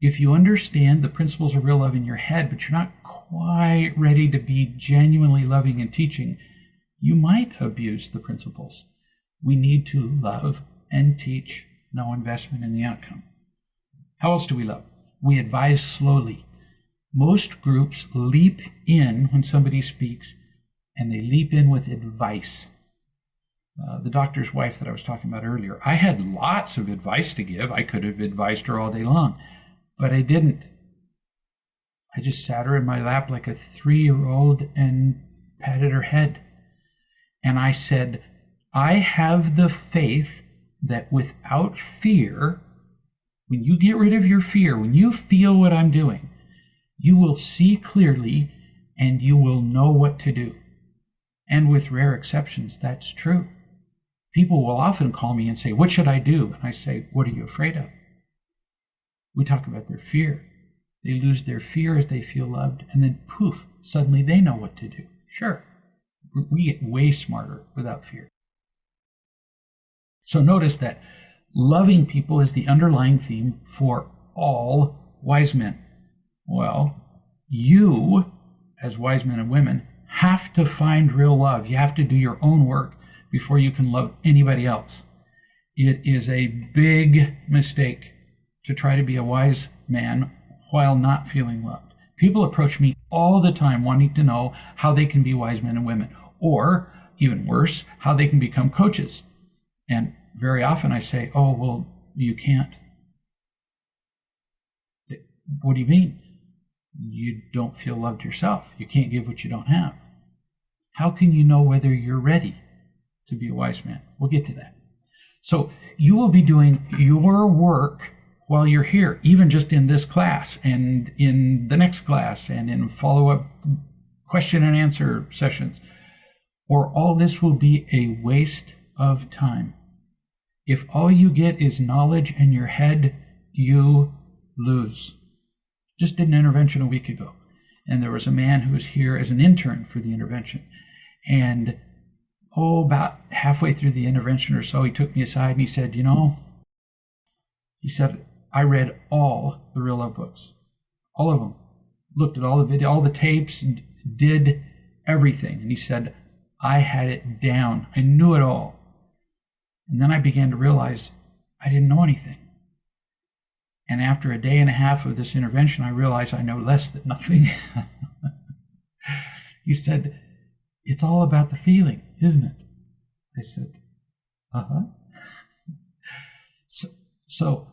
If you understand the principles of real love in your head, but you're not quite ready to be genuinely loving and teaching, you might abuse the principles. We need to love and teach, no investment in the outcome. How else do we love? We advise slowly. Most groups leap in when somebody speaks, and they leap in with advice. The doctor's wife that I was talking about earlier, I had lots of advice to give. I could have advised her all day long, but I didn't. I just sat her in my lap like a 3-year-old and patted her head. And I said, I have the faith that without fear, when you get rid of your fear, when you feel what I'm doing, you will see clearly and you will know what to do. And with rare exceptions, that's true. People will often call me and say, what should I do? And I say, what are you afraid of? We talk about their fear. They lose their fear as they feel loved, and then poof, suddenly they know what to do. Sure, we get way smarter without fear. So notice that loving people is the underlying theme for all wise men. Well, you, as wise men and women, have to find real love. You have to do your own work before you can love anybody else. It is a big mistake to try to be a wise man while not feeling loved. People approach me all the time wanting to know how they can be wise men and women, or even worse, how they can become coaches. And very often I say, oh, well, you can't. What do you mean? You don't feel loved yourself. You can't give what you don't have. How can you know whether you're ready to be a wise man? We'll get to that. So you will be doing your work while you're here, even just in this class and in the next class and in follow-up question and answer sessions, or all this will be a waste of time. If all you get is knowledge in your head, you lose. Just did an intervention a week ago. And there was a man who was here as an intern for the intervention. And about halfway through the intervention or so, he took me aside and he said, I read all the Real Love books, all of them, looked at all the video, all the tapes, and did everything. And he said, I had it down. I knew it all. And then I began to realize I didn't know anything. And after a day and a half of this intervention, I realized I know less than nothing. He said, it's all about the feeling, isn't it? I said, uh-huh. So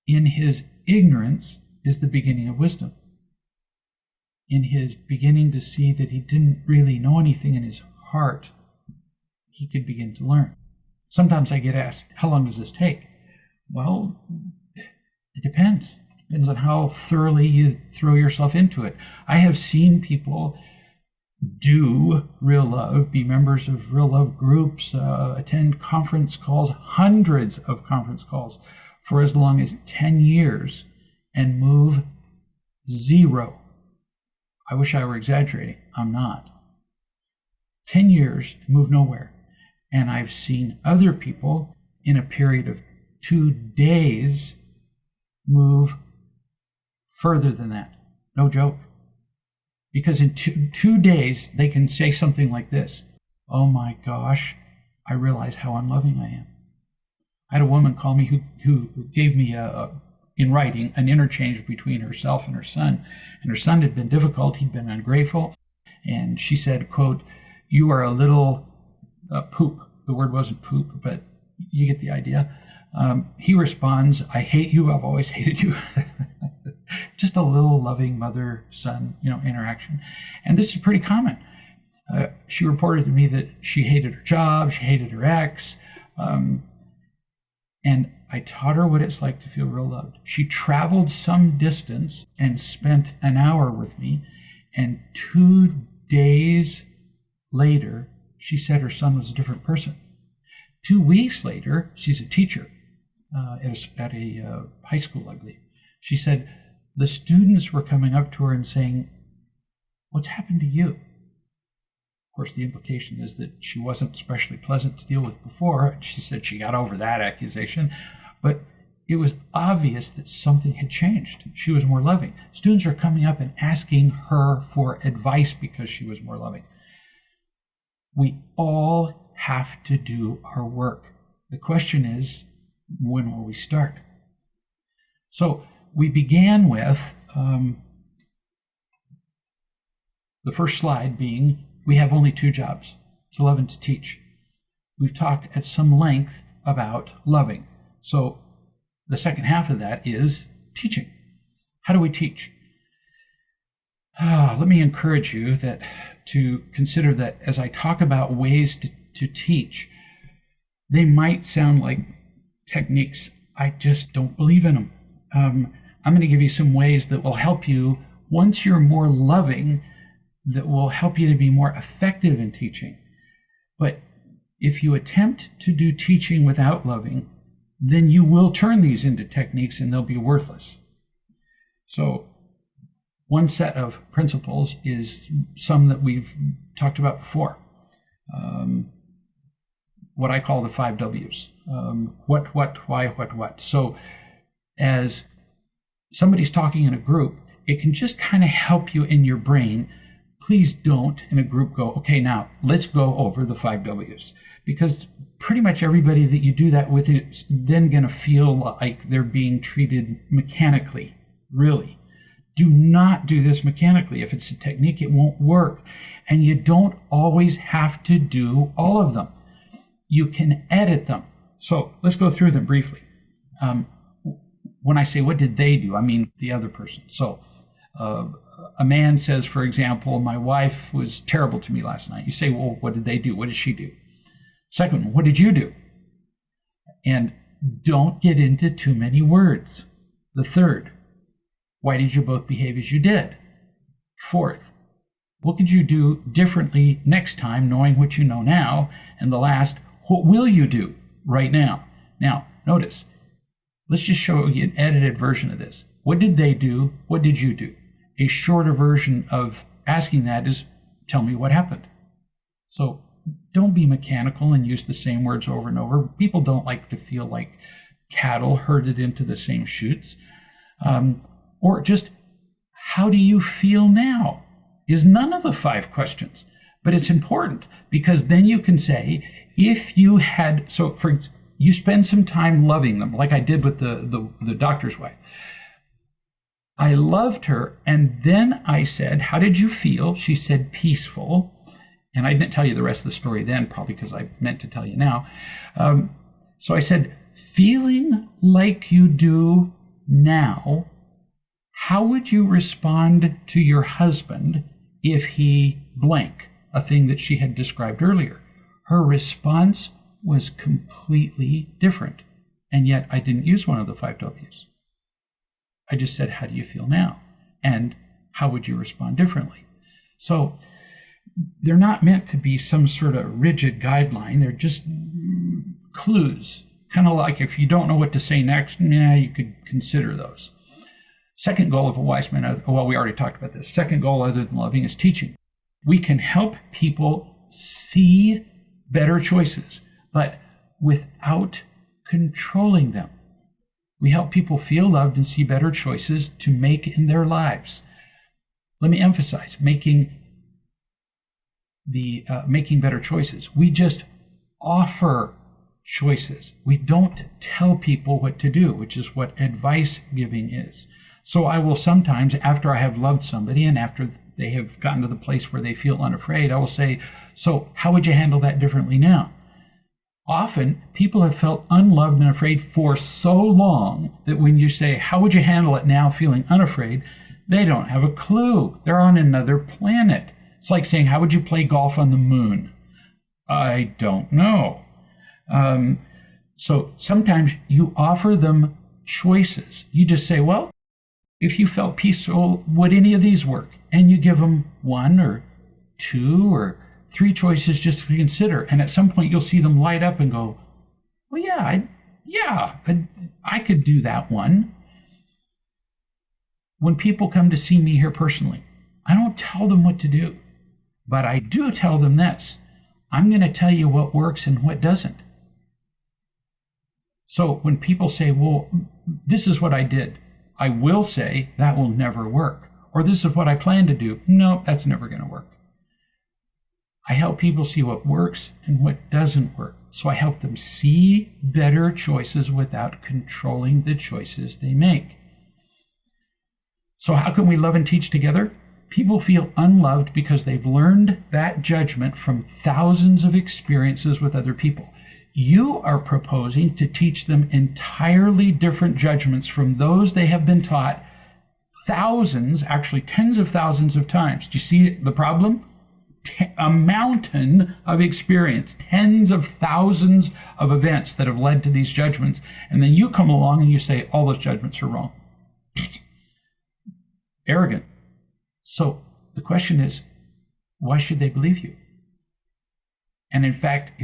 in his ignorance is the beginning of wisdom. In his beginning to see that he didn't really know anything in his heart, he could begin to learn. Sometimes I get asked, how long does this take? Well, it depends. It depends on how thoroughly you throw yourself into it. I have seen people do Real Love, be members of Real Love groups, attend conference calls, hundreds of conference calls for as long as 10 years and move zero. I wish I were exaggerating. I'm not. 10 years, move nowhere. And I've seen other people in a period of 2 days move further than that. No joke. Because in two days, they can say something like this. Oh my gosh, I realize how unloving I am. I had a woman call me who gave me in writing an interchange between herself and her son. And her son had been difficult. He'd been ungrateful. And she said, quote, you are a little poop. The word wasn't poop, but you get the idea. He responds, I hate you. I've always hated you. Just a little loving mother-son, interaction. And this is pretty common. She reported to me that she hated her job, she hated her ex, and I taught her what it's like to feel real loved. She traveled some distance and spent an hour with me, and 2 days later, she said her son was a different person. 2 weeks later, she's a teacher at a high school, I believe. She said the students were coming up to her and saying, what's happened to you? Of course, the implication is that she wasn't especially pleasant to deal with before. She said she got over that accusation, but it was obvious that something had changed. She was more loving. Students are coming up and asking her for advice because she was more loving. We all have to do our work. The question is, when will we start? So we began with the first slide being, we have only 2 jobs, to love and to teach. We've talked at some length about loving. So the second half of that is teaching. How do we teach? Let me encourage you to consider that as I talk about ways to teach, they might sound like techniques. I just don't believe in them. I'm going to give you some ways that will help you, once you're more loving, that will help you to be more effective in teaching. But if you attempt to do teaching without loving, then you will turn these into techniques and they'll be worthless. So one set of principles is some that we've talked about before. What I call the 5 W's. What, why, what. So as somebody's talking in a group, it can just kind of help you in your brain. Please don't, in a group, go, okay, now let's go over the 5 W's. Because pretty much everybody that you do that with is then going to feel like they're being treated mechanically. Really. Do not do this mechanically. If it's a technique, it won't work. And you don't always have to do all of them. You can edit them. So let's go through them briefly. When I say, what did they do? I mean the other person. So a man says, for example, my wife was terrible to me last night. You say, well, what did they do? What did she do? Second, what did you do? And don't get into too many words. The third, why did you both behave as you did? Fourth, what could you do differently next time, knowing what you know now? And the last, what will you do right now? Now, notice, let's just show you an edited version of this. What did they do? What did you do? a shorter version of asking that is, tell me what happened. So don't be mechanical and use the same words over and over. People don't like to feel like cattle herded into the same chutes. Or just, how do you feel now? Is none of the 5 questions. But it's important because then you can say, if you had, you spend some time loving them, like I did with the doctor's wife. I loved her, and then I said, how did you feel? She said, peaceful. And I didn't tell you the rest of the story then, probably because I meant to tell you now. So I said, feeling like you do now, how would you respond to your husband if he blank, a thing that she had described earlier? Her response was completely different. And yet I didn't use one of the 5 W's. I just said, how do you feel now? And how would you respond differently? So they're not meant to be some sort of rigid guideline. They're just clues. Kind of like if you don't know what to say next, you could consider those. Second goal of a Wiseman, well, we already talked about this. Second goal other than loving is teaching. We can help people see better choices, but without controlling them. We help people feel loved and see better choices to make in their lives. Let me emphasize, making better choices. We just offer choices. We don't tell people what to do, which is what advice giving is. So I will sometimes, after I have loved somebody and after they have gotten to the place where they feel unafraid, I will say, so how would you handle that differently now? Often people have felt unloved and afraid for so long that when you say, how would you handle it now feeling unafraid? They don't have a clue. They're on another planet. It's like saying, how would you play golf on the moon? I don't know. So sometimes you offer them choices. You just say, well, if you felt peaceful, would any of these work? And you give them 1 or 2 or 3 choices just to consider. And at some point you'll see them light up and go, well, I could do that one. When people come to see me here personally, I don't tell them what to do, but I do tell them this. I'm going to tell you what works and what doesn't. So when people say, well, this is what I did, I will say that will never work. Or this is what I plan to do. No, that's never going to work. I help people see what works and what doesn't work. So I help them see better choices without controlling the choices they make. So how can we love and teach together? People feel unloved because they've learned that judgment from thousands of experiences with other people. You are proposing to teach them entirely different judgments from those they have been taught thousands, actually tens of thousands of times. Do you see the problem? A mountain of experience, tens of thousands of events that have led to these judgments. And then you come along and you say, all those judgments are wrong. Arrogant. So the question is, why should they believe you? And in fact,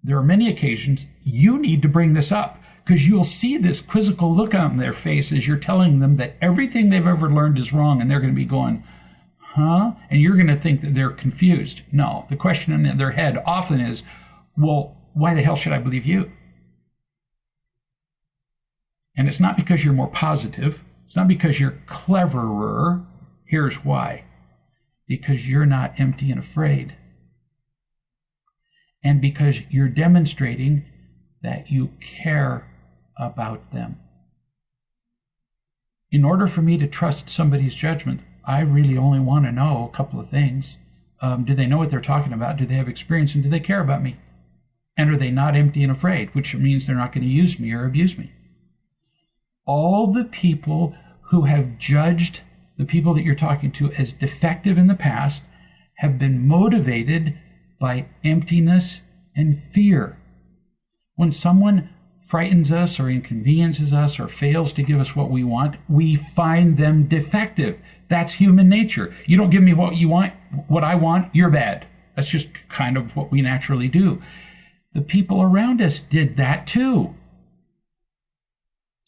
there are many occasions you need to bring this up, because you'll see this quizzical look on their face as you're telling them that everything they've ever learned is wrong, and they're going to be going, huh? And you're going to think that they're confused. No, the question in their head often is, well, why the hell should I believe you? And it's not because you're more positive. It's not because you're cleverer. Here's why. Because you're not empty and afraid. And because you're demonstrating that you care about them. In order for me to trust somebody's judgment, I really only want to know a couple of things. Do they know what they're talking about? Do they have experience? And do they care about me? And are they not empty and afraid, which means they're not going to use me or abuse me? All the people who have judged the people that you're talking to as defective in the past have been motivated by emptiness and fear. When someone frightens us or inconveniences us or fails to give us what we want, we find them defective. That's human nature. You don't give me what you want, what I want, you're bad. That's just kind of what we naturally do. The people around us did that too.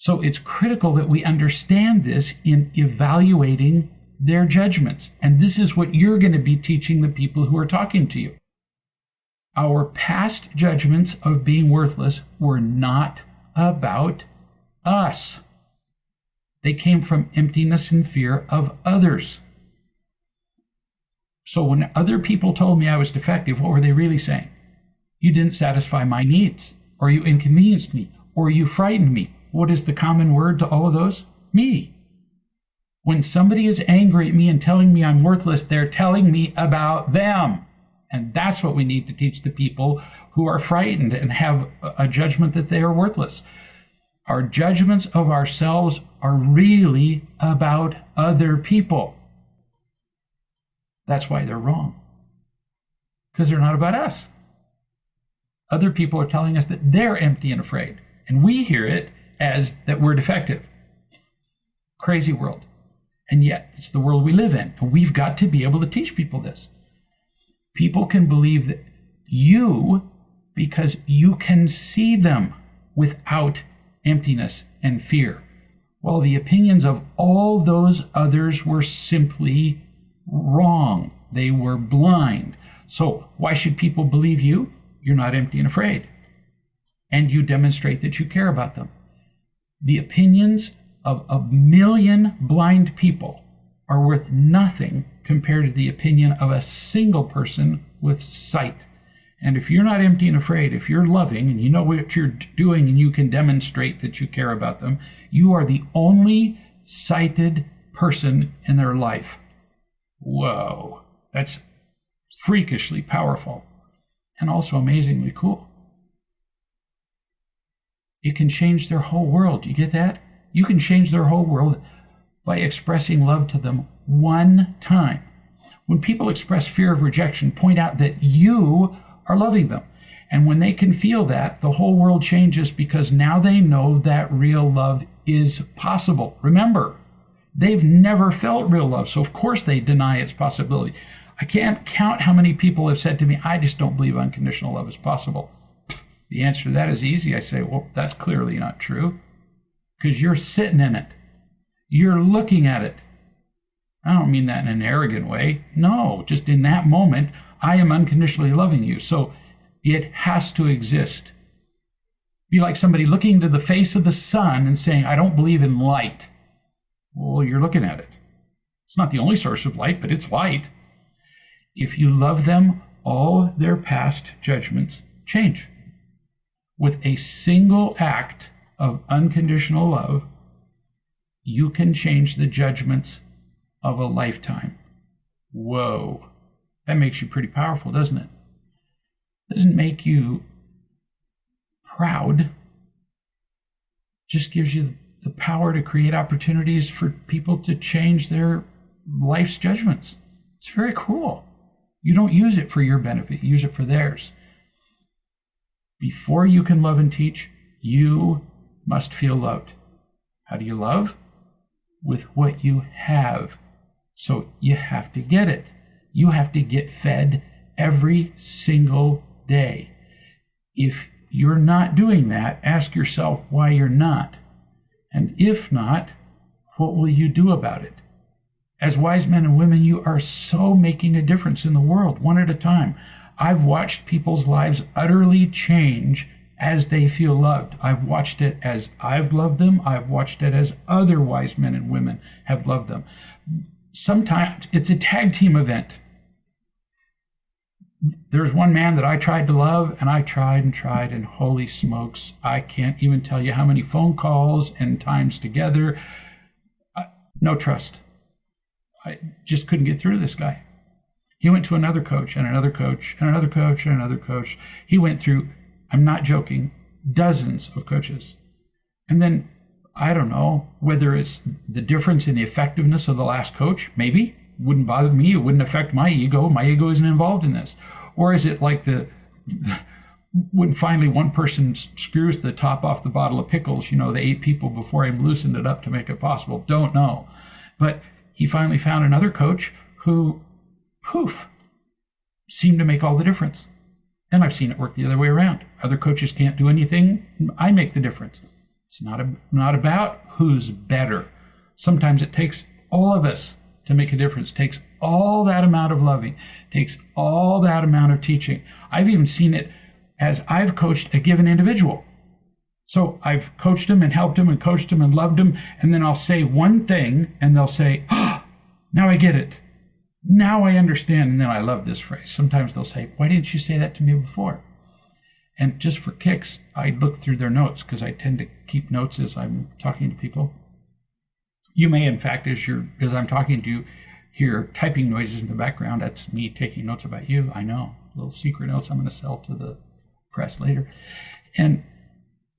So it's critical that we understand this in evaluating their judgments. And this is what you're going to be teaching the people who are talking to you. Our past judgments of being worthless were not about us. They came from emptiness and fear of others. So when other people told me I was defective, what were they really saying? You didn't satisfy my needs, or you inconvenienced me, or you frightened me. What is the common word to all of those? Me. When somebody is angry at me and telling me I'm worthless, they're telling me about them. And that's what we need to teach the people who are frightened and have a judgment that they are worthless. Our judgments of ourselves are really about other people. That's why they're wrong. Because they're not about us. Other people are telling us that they're empty and afraid. And we hear it as that we're defective. Crazy world. And yet, it's the world we live in. And we've got to be able to teach people this. People can believe that you, because you can see them without emptiness and fear, while the opinions of all those others were simply wrong. They were blind. So why should people believe you? You're not empty and afraid. And you demonstrate that you care about them. The opinions of a million blind people are worth nothing compared to the opinion of a single person with sight. And if you're not empty and afraid, if you're loving and you know what you're doing and you can demonstrate that you care about them, you are the only sighted person in their life. Whoa, that's freakishly powerful and also amazingly cool. It can change their whole world. You get that? You can change their whole world by expressing love to them one time. When people express fear of rejection, point out that you are loving them. And when they can feel that, the whole world changes because now they know that real love is possible. Remember, they've never felt real love, so of course they deny its possibility. I can't count how many people have said to me, I just don't believe unconditional love is possible. The answer to that is easy. I say, well, that's clearly not true because you're sitting in it. You're looking at it. I don't mean that in an arrogant way. No, just in that moment, I am unconditionally loving you. So it has to exist. Be like somebody looking into the face of the sun and saying, I don't believe in light. Well, you're looking at it. It's not the only source of light, but it's light. If you love them, all their past judgments change. With a single act of unconditional love, you can change the judgments of a lifetime. Whoa. That makes you pretty powerful, doesn't it? Doesn't make you proud. Just gives you the power to create opportunities for people to change their life's judgments. It's very cool. You don't use it for your benefit, you use it for theirs. Before you can love and teach, you must feel loved. How do you love? With what you have. So you have to get it. You have to get fed every single day. If you're not doing that, ask yourself why you're not. And if not, what will you do about it? As wise men and women, you are so making a difference in the world, one at a time. I've watched people's lives utterly change as they feel loved. I've watched it as I've loved them. I've watched it as other wise men and women have loved them. Sometimes it's a tag team event. There's one man that I tried to love, and I tried, and holy smokes, I can't even tell you how many phone calls and times together. No trust. I just couldn't get through to this guy. He went to another coach and another coach and another coach and another coach. He went through, I'm not joking, dozens of coaches. And then, I don't know, whether it's the difference in the effectiveness of the last coach, maybe, wouldn't bother me, it wouldn't affect my ego isn't involved in this. Or is it like when finally one person screws the top off the bottle of pickles, the 8 people before him loosened it up to make it possible? Don't know. But he finally found another coach who, poof, seemed to make all the difference. And I've seen it work the other way around. Other coaches can't do anything. I make the difference. It's not about who's better. Sometimes it takes all of us to make a difference. It takes all that amount of loving. It takes all that amount of teaching. I've even seen it as I've coached a given individual. So I've coached them and helped them and coached them and loved them. And then I'll say one thing and they'll say, oh, now I get it. Now I understand. And then I love this phrase. Sometimes they'll say, why didn't you say that to me before? And just for kicks, I look through their notes because I tend to keep notes as I'm talking to people. You may, in fact, as I'm talking to you, hear typing noises in the background. That's me taking notes about you. I know, little secret notes I'm going to sell to the press later. And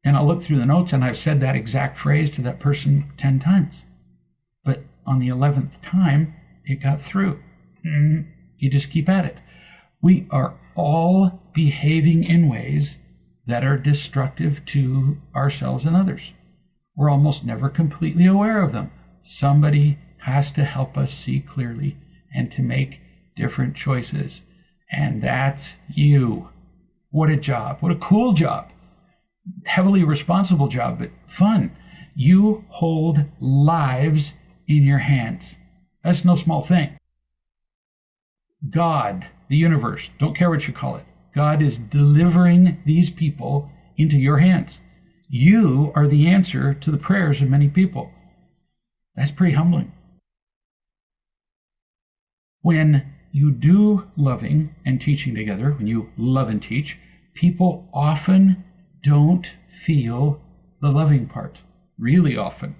I'll look through the notes, and I've said that exact phrase to that person 10 times. But on the 11th time, it got through. You just keep at it. We are all behaving in ways that are destructive to ourselves and others. We're almost never completely aware of them. Somebody has to help us see clearly and to make different choices. And that's you. What a job. What a cool job. Heavily responsible job, but fun. You hold lives in your hands. That's no small thing. God, the universe, don't care what you call it. God is delivering these people into your hands. You are the answer to the prayers of many people. That's pretty humbling. When you do loving and teaching together, when you love and teach, people often don't feel the loving part, really often.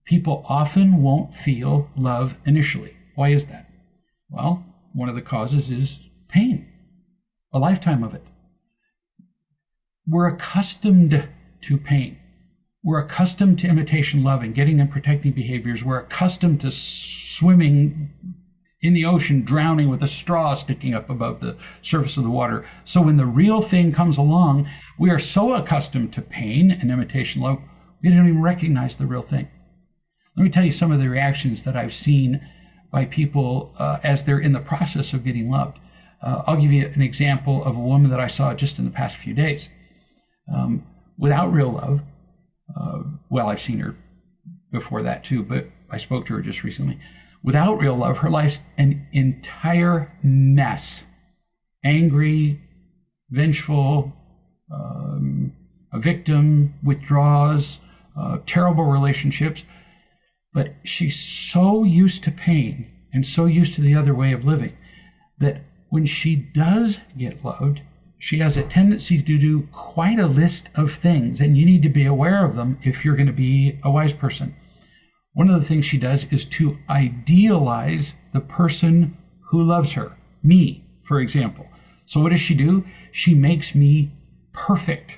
People often won't feel love initially. Why is that? Well, one of the causes is pain, a lifetime of it. We're accustomed to pain. We're accustomed to imitation love and getting and protecting behaviors. We're accustomed to swimming in the ocean, drowning with a straw sticking up above the surface of the water. So when the real thing comes along, we are so accustomed to pain and imitation love, we don't even recognize the real thing. Let me tell you some of the reactions that I've seen by people as they're in the process of getting loved. I'll give you an example of a woman that I saw just in the past few days. Without real love, well, I've seen her before that too, but I spoke to her just recently. Without real love, her life's an entire mess. Angry, vengeful, a victim, withdraws, terrible relationships. But she's so used to pain and so used to the other way of living that when she does get loved, she has a tendency to do quite a list of things, and you need to be aware of them if you're going to be a wise person. One of the things she does is to idealize the person who loves her, me, for example. So what does she do? She makes me perfect.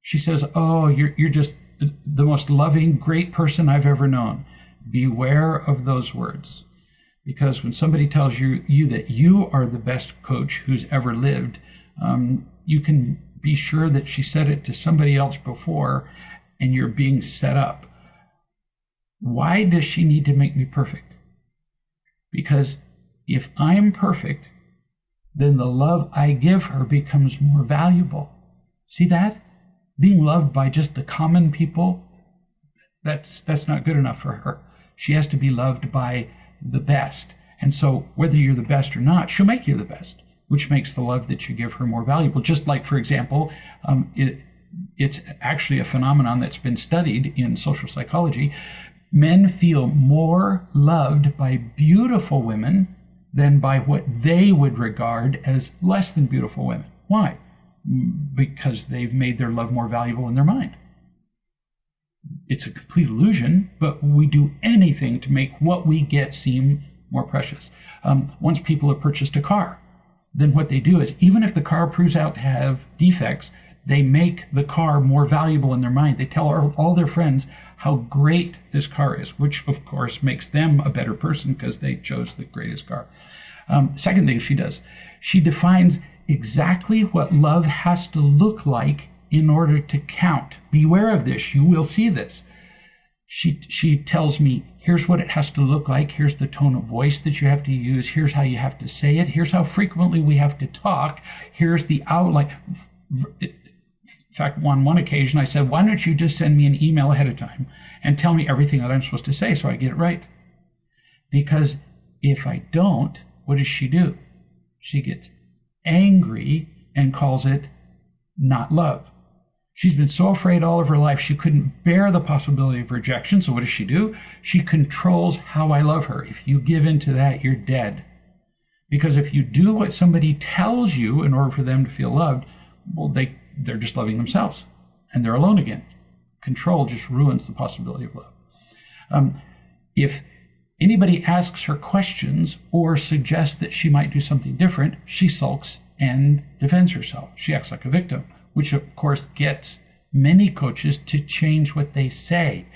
She says, oh, you're just the most loving, great person I've ever known. Beware of those words. Because when somebody tells you that you are the best coach who's ever lived, you can be sure that she said it to somebody else before and you're being set up. Why does she need to make me perfect? Because if I'm perfect, then the love I give her becomes more valuable. See that? Being loved by just the common people, that's not good enough for her. She has to be loved by the best. And so whether you're the best or not, she'll make you the best, which makes the love that you give her more valuable. Just like, for example, it's actually a phenomenon that's been studied in social psychology. Men feel more loved by beautiful women than by what they would regard as less than beautiful women. Why? Because they've made their love more valuable in their mind. It's a complete illusion, but we do anything to make what we get seem more precious. Once people have purchased a car, then what they do is, even if the car proves out to have defects, they make the car more valuable in their mind. They tell all their friends how great this car is, which of course makes them a better person because they chose the greatest car. Second thing she does, she defines exactly what love has to look like in order to count. Beware of this. You will see this. She tells me, here's what it has to look like. Here's the tone of voice that you have to use. Here's how you have to say it. Here's how frequently we have to talk. Here's the outline. fact, on one occasion, I said, why don't you just send me an email ahead of time and tell me everything that I'm supposed to say so I get it right? Because if I don't, what does she do? She gets angry and calls it not love. She's been so afraid all of her life she couldn't bear the possibility of rejection. So what does she do? She controls how I love her. If you give in to that, you're dead. Because if you do what somebody tells you in order for them to feel loved, well, they're just loving themselves and they're alone again. Control just ruins the possibility of love. If anybody asks her questions or suggests that she might do something different, she sulks and defends herself. She acts like a victim, which of course gets many coaches to change what they say.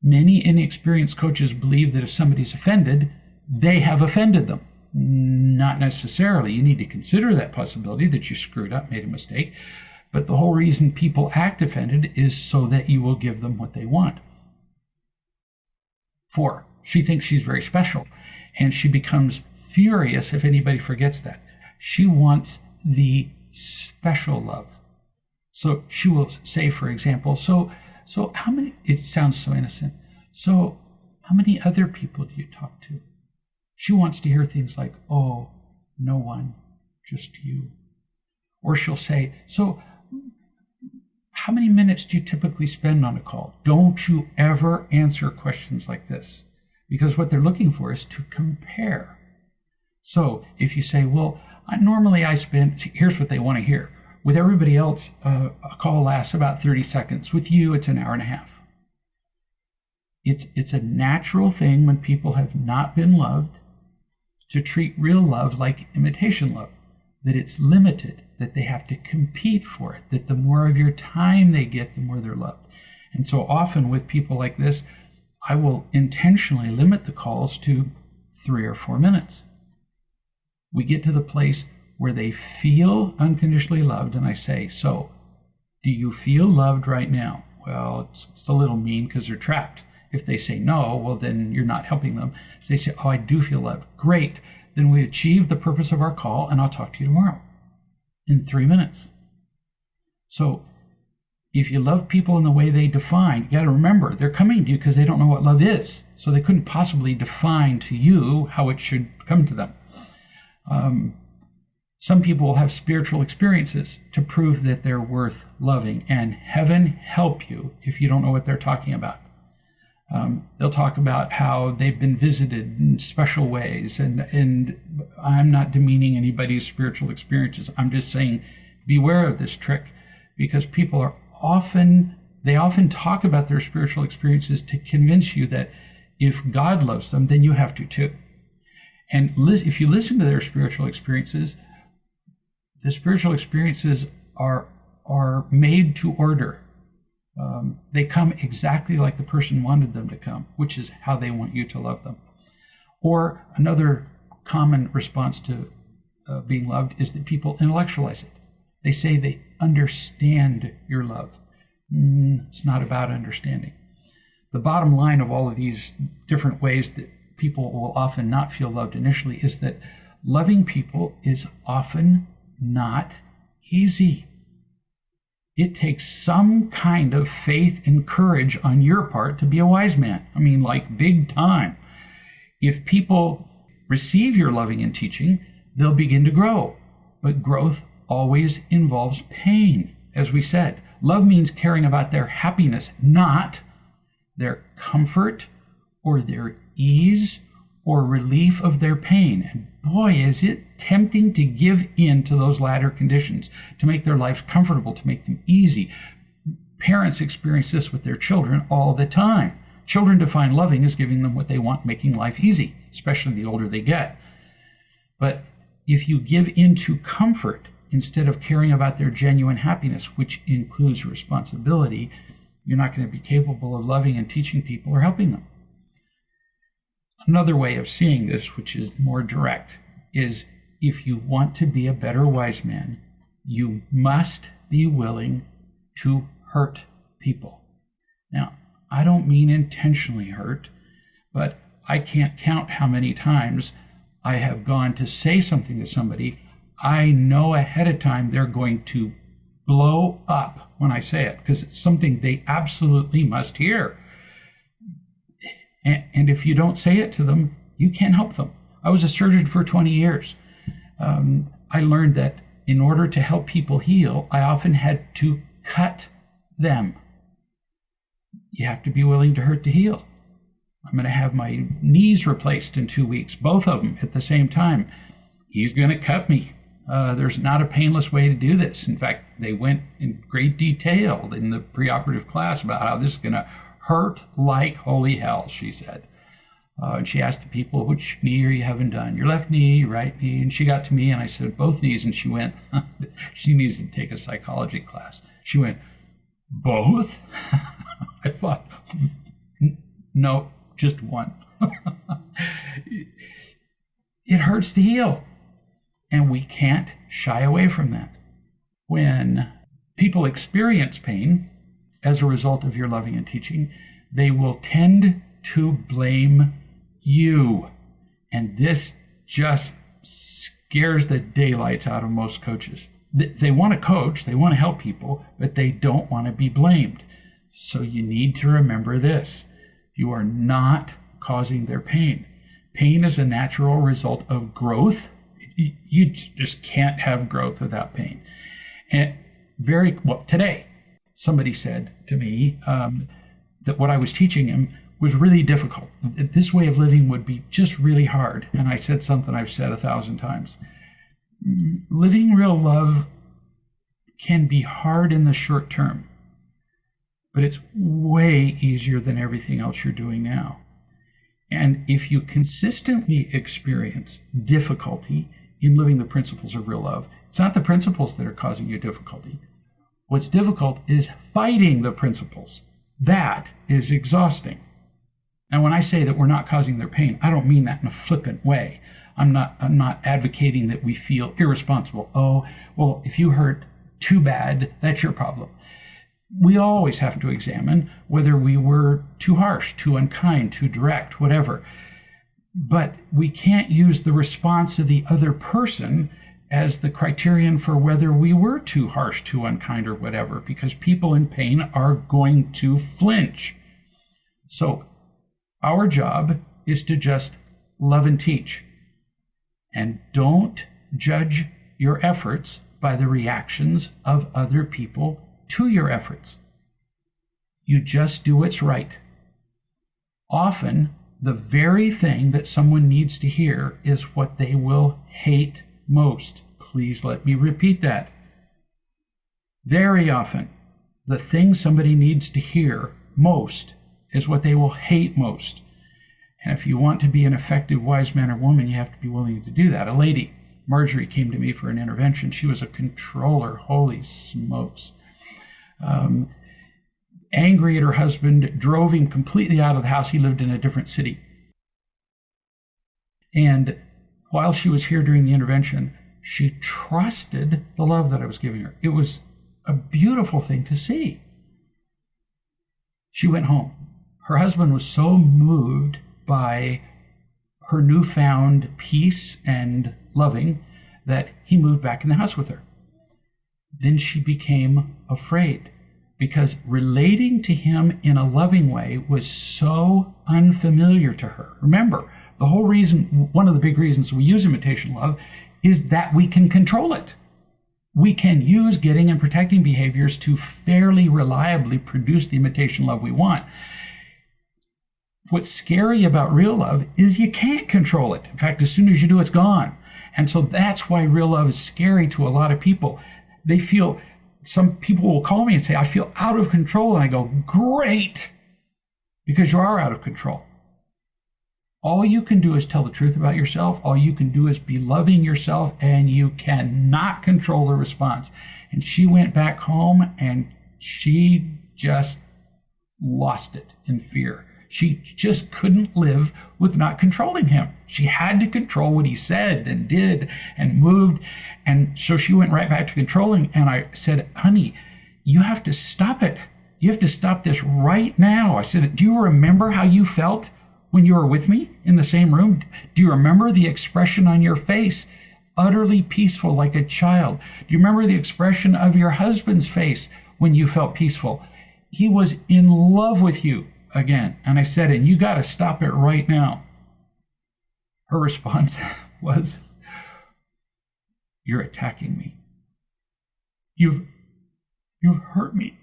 Many inexperienced coaches believe that if somebody's offended, they have offended them. Not necessarily. You need to consider that possibility that you screwed up, made a mistake. But the whole reason people act offended is so that you will give them what they want. 4, she thinks she's very special, and she becomes furious if anybody forgets that. She wants the special love. So she will say, for example, so how many, it sounds so innocent, so how many other people do you talk to? She wants to hear things like, oh, no one, just you. Or she'll say, so how many minutes do you typically spend on a call? Don't you ever answer questions like this, because what they're looking for is to compare. So if you say, well, normally I spend, here's what they want to hear. With everybody else, a call lasts about 30 seconds. With you, it's an hour and a half. It's a natural thing when people have not been loved to treat real love like imitation love, that it's limited, that they have to compete for it, that the more of your time they get, the more they're loved. And so often with people like this, I will intentionally limit the calls to 3 or 4 minutes. We get to the place where they feel unconditionally loved, and I say, so do you feel loved right now? Well, it's a little mean because they're trapped. If they say no, well, then you're not helping them. So they say, oh, I do feel loved. Great. Then we achieve the purpose of our call, and I'll talk to you tomorrow in 3 minutes. So if you love people in the way they define, you got to remember, they're coming to you because they don't know what love is. So they couldn't possibly define to you how it should come to them. Some people will have spiritual experiences to prove that they're worth loving, and heaven help you if you don't know what they're talking about. They'll talk about how they've been visited in special ways, and I'm not demeaning anybody's spiritual experiences. I'm just saying beware of this trick, because people are often talk about their spiritual experiences to convince you that if God loves them, then you have to too. And if you listen to their spiritual experiences, the spiritual experiences are made to order. They come exactly like the person wanted them to come, which is how they want you to love them. Or another common response to being loved is that people intellectualize it. They say they understand your love. It's not about understanding. The bottom line of all of these different ways that people will often not feel loved initially is that loving people is often not easy. It takes some kind of faith and courage on your part to be a wise man. I mean, like big time. If people receive your loving and teaching, they'll begin to grow. But growth always involves pain. As we said, love means caring about their happiness, not their comfort or their ease or relief of their pain. And boy, is it tempting to give in to those latter conditions, to make their lives comfortable, to make them easy. Parents experience this with their children all the time. Children define loving as giving them what they want, making life easy, especially the older they get. But if you give in to comfort instead of caring about their genuine happiness, which includes responsibility, you're not going to be capable of loving and teaching people or helping them. Another way of seeing this, which is more direct, is if you want to be a better wise man, you must be willing to hurt people. Now, I don't mean intentionally hurt, but I can't count how many times I have gone to say something to somebody. I know ahead of time they're going to blow up when I say it because it's something they absolutely must hear. And if you don't say it to them, you can't help them. I was a surgeon for 20 years. I learned that in order to help people heal, I often had to cut them. You have to be willing to hurt to heal. I'm going to have my knees replaced in 2 weeks, both of them at the same time. He's going to cut me. There's not a painless way to do this. In fact, they went in great detail in the preoperative class about how this is going to hurt like holy hell, she said. And she asked the people, which knee are you having done? Your left knee, your right knee? And she got to me and I said, both knees. And she went, she needs to take a psychology class. She went, both? I thought, no, just one. It hurts to heal. And we can't shy away from that. When people experience pain as a result of your loving and teaching, they will tend to blame you. And this just scares the daylights out of most coaches. They want to coach, they want to help people, but they don't want to be blamed. So you need to remember this. You are not causing their pain. Pain is a natural result of growth. You just can't have growth without pain. And today, somebody said to me that what I was teaching him was really difficult. This way of living would be just really hard. And I said something I've said 1,000 times. Living real love can be hard in the short term, but it's way easier than everything else you're doing now. And if you consistently experience difficulty in living the principles of real love, it's not the principles that are causing you difficulty. What's difficult is fighting the principles. That is exhausting. And when I say that we're not causing their pain, I don't mean that in a flippant way. I'm not advocating that we feel irresponsible. Oh, well, if you hurt too bad, that's your problem. We always have to examine whether we were too harsh, too unkind, too direct, whatever. But we can't use the response of the other person as the criterion for whether we were too harsh, too unkind, or whatever, because people in pain are going to flinch. So our job is to just love and teach. And don't judge your efforts by the reactions of other people to your efforts. You just do what's right. Often, the very thing that someone needs to hear is what they will hate most. Please let me repeat that. Very often, the thing somebody needs to hear most is what they will hate most. And if you want to be an effective wise man or woman, you have to be willing to do that. A lady, Marjorie, came to me for an intervention. She was a controller. Holy smokes. Angry at her husband, drove him completely out of the house. He lived in a different city. And while she was here during the intervention, she trusted the love that I was giving her. It was a beautiful thing to see. She went home. Her husband was so moved by her newfound peace and loving that he moved back in the house with her. Then she became afraid because relating to him in a loving way was so unfamiliar to her. Remember, the whole reason, one of the big reasons we use imitation love is that we can control it. We can use getting and protecting behaviors to fairly reliably produce the imitation love we want. What's scary about real love is you can't control it. In fact, as soon as you do, it's gone. And so that's why real love is scary to a lot of people. They feel, some people will call me and say, I feel out of control. And I go, great, because you are out of control. All you can do is tell the truth about yourself. All you can do is be loving yourself, and you cannot control the response. And she went back home and she just lost it in fear. She just couldn't live with not controlling him. She had to control what he said and did and moved. And so she went right back to controlling. And I said, honey, you have to stop it. You have to stop this right now. I said, do you remember how you felt when you were with me in the same room? Do you remember the expression on your face? utterly peaceful like a child. Do you remember the expression of your husband's face when you felt peaceful? He was in love with you again. And I said, and you got to stop it right now. Her response was, you're attacking me. You've hurt me.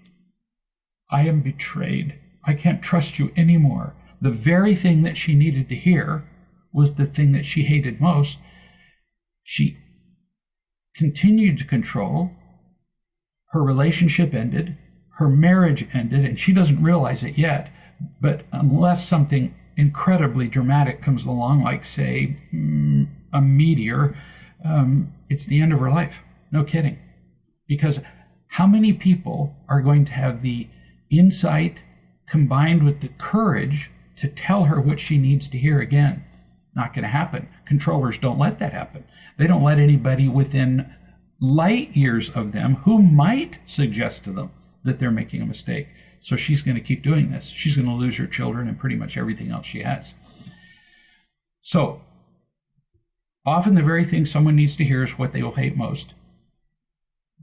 I am betrayed. I can't trust you anymore. The very thing that she needed to hear was the thing that she hated most. She continued to control. Her relationship ended. Her marriage ended, and she doesn't realize it yet. But unless something incredibly dramatic comes along, like, say, a meteor, it's the end of her life. No kidding. Because how many people are going to have the insight combined with the courage to tell her what she needs to hear again? Not going to happen. Controllers don't let that happen. They don't let anybody within light years of them who might suggest to them that they're making a mistake. So she's going to keep doing this. She's going to lose her children and pretty much everything else she has. So often the very thing someone needs to hear is what they will hate most.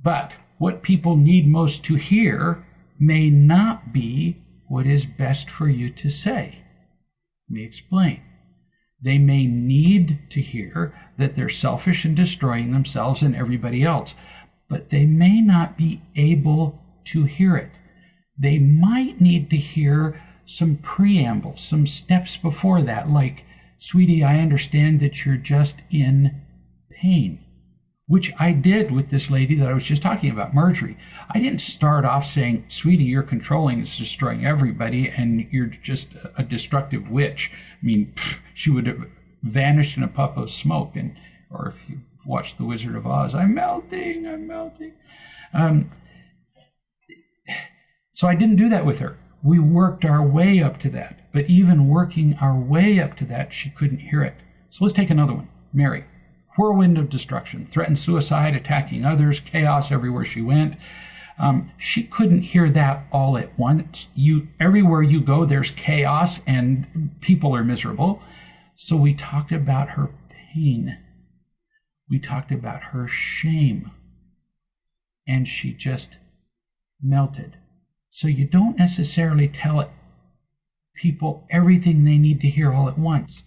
But what people need most to hear may not be what is best for you to say. Let me explain. They may need to hear that they're selfish and destroying themselves and everybody else, but they may not be able to hear it. They might need to hear some preamble, some steps before that, like, sweetie, I understand that you're just in pain, which I did with this lady that I was just talking about, Marjorie. I didn't start off saying, sweetie, you're controlling, it's destroying everybody, and you're just a destructive witch. I mean, she would have vanished in a puff of smoke. Or if you watched The Wizard of Oz, I'm melting. So I didn't do that with her. We worked our way up to that. But even working our way up to that, she couldn't hear it. So let's take another one. Mary. Whirlwind of destruction, threatened suicide, attacking others, chaos everywhere she went. She couldn't hear that all at once. Everywhere you go, there's chaos and people are miserable. So we talked about her pain. We talked about her shame. And she just melted. So you don't necessarily tell people everything they need to hear all at once.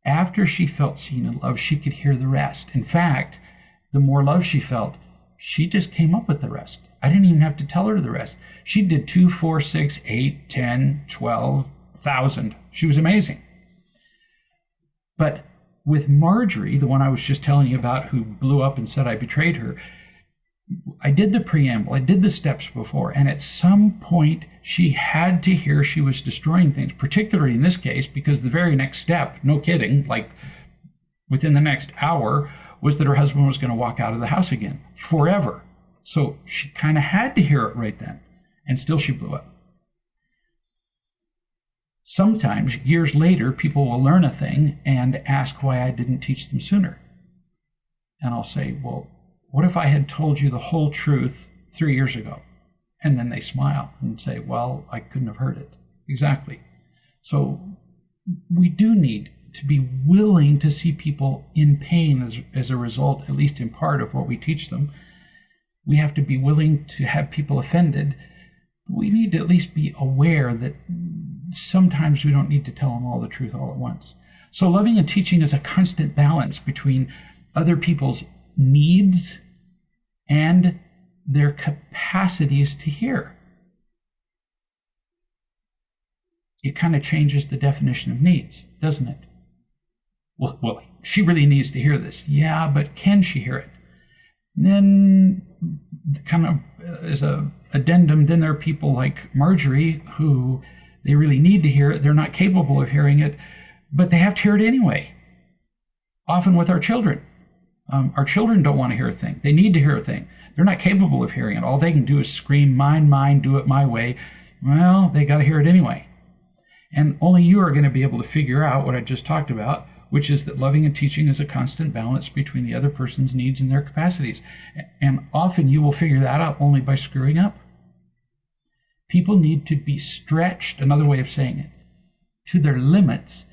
After she felt seen and loved, she could hear the rest. In fact, the more love she felt, she just came up with the rest. I didn't even have to tell her the rest. She did 2, 4, 6, 8, 10, 12,000. She was amazing. But with Marjorie, the one I was just telling you about who blew up and said I betrayed her, I did the preamble, I did the steps before, and at some point she had to hear she was destroying things, particularly in this case, because the very next step, no kidding, like within the next hour, was that her husband was going to walk out of the house again, forever. So she kind of had to hear it right then, and still she blew up. Sometimes, years later, people will learn a thing and ask why I didn't teach them sooner. And I'll say, well, what if I had told you the whole truth 3 years ago? And then they smile and say, well, I couldn't have heard it. Exactly. So we do need to be willing to see people in pain as a result, at least in part of what we teach them. We have to be willing to have people offended. We need to at least be aware that sometimes we don't need to tell them all the truth all at once. So loving and teaching is a constant balance between other people's needs and their capacities to hear. It kind of changes the definition of needs, doesn't it? Well, she really needs to hear this. Yeah, but can she hear it? And then kind of as a addendum, then there are people like Marjorie who they really need to hear it. They're not capable of hearing it, but they have to hear it anyway. Often with our children. Our children don't want to hear a thing. They need to hear a thing. They're not capable of hearing it. All they can do is scream, mine, do it my way. Well, they got to hear it anyway. And only you are going to be able to figure out what I just talked about, which is that loving and teaching is a constant balance between the other person's needs and their capacities. And often you will figure that out only by screwing up. People need to be stretched, another way of saying it, to their limits,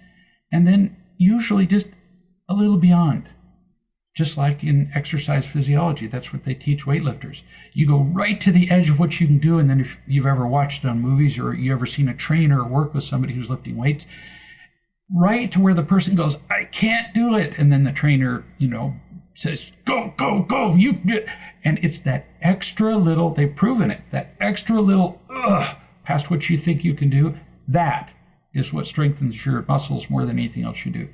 and then usually just a little beyond. Just like in exercise physiology, that's what they teach weightlifters. You go right to the edge of what you can do, and then if you've ever watched it on movies or you ever seen a trainer work with somebody who's lifting weights, right to where the person goes, I can't do it, and then the trainer, says, go, go, go, and it's that extra little, they've proven it, that extra little, past what you think you can do, that is what strengthens your muscles more than anything else you do.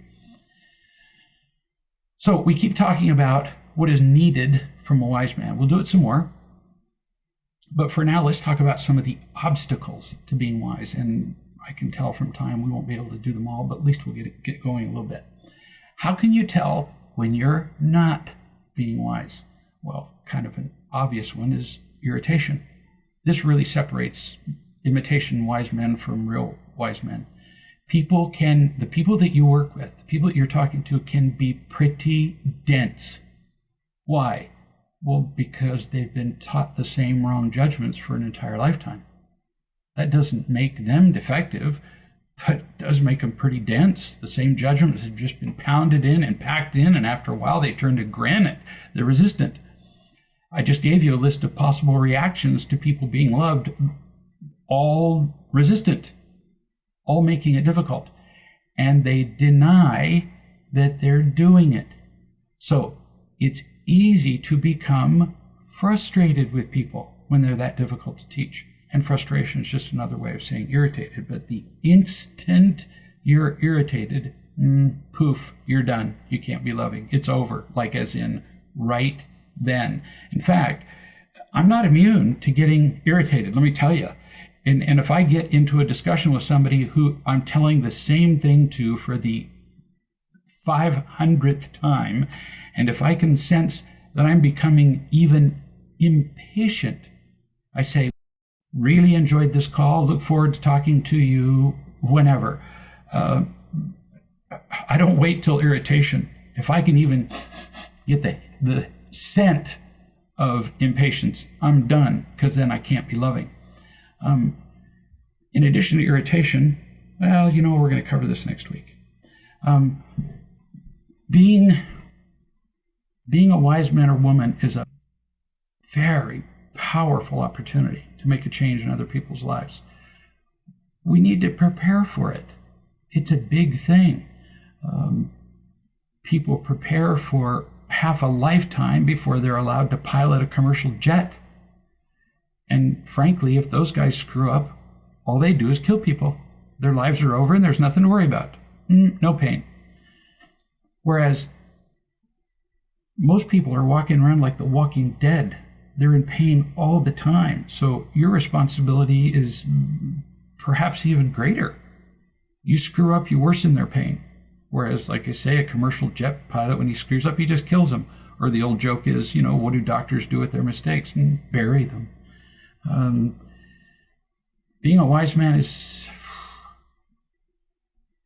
So we keep talking about what is needed from a wise man. We'll do it some more. But for now, let's talk about some of the obstacles to being wise. And I can tell from time we won't be able to do them all, but at least we'll get going a little bit. How can you tell when you're not being wise? Well, kind of an obvious one is irritation. This really separates imitation wise men from real wise men. The people that you work with, the people that you're talking to can be pretty dense. Why? Well, because they've been taught the same wrong judgments for an entire lifetime. That doesn't make them defective, but it does make them pretty dense. The same judgments have just been pounded in and packed in, and after a while they turn to granite. They're resistant. I just gave you a list of possible reactions to people being loved, all resistant, all making it difficult. And they deny that they're doing it. So it's easy to become frustrated with people when they're that difficult to teach. And frustration is just another way of saying irritated. But the instant you're irritated, poof, you're done. You can't be loving. It's over, like as in right then. In fact, I'm not immune to getting irritated, let me tell you. And if I get into a discussion with somebody who I'm telling the same thing to for the 500th time, and if I can sense that I'm becoming even impatient, I say, really enjoyed this call, look forward to talking to you whenever. I don't wait till irritation. If I can even get the scent of impatience, I'm done, because then I can't be loving. In addition to irritation, well, we're going to cover this next week. Being a wise man or woman is a very powerful opportunity to make a change in other people's lives. We need to prepare for it. It's a big thing. People prepare for half a lifetime before they're allowed to pilot a commercial jet. And frankly, if those guys screw up, all they do is kill people. Their lives are over and there's nothing to worry about. No pain. Whereas most people are walking around like the Walking Dead. They're in pain all the time. So your responsibility is perhaps even greater. You screw up, you worsen their pain. Whereas, like I say, a commercial jet pilot, when he screws up, he just kills them. Or the old joke is, what do doctors do with their mistakes? Bury them. Being a wise man is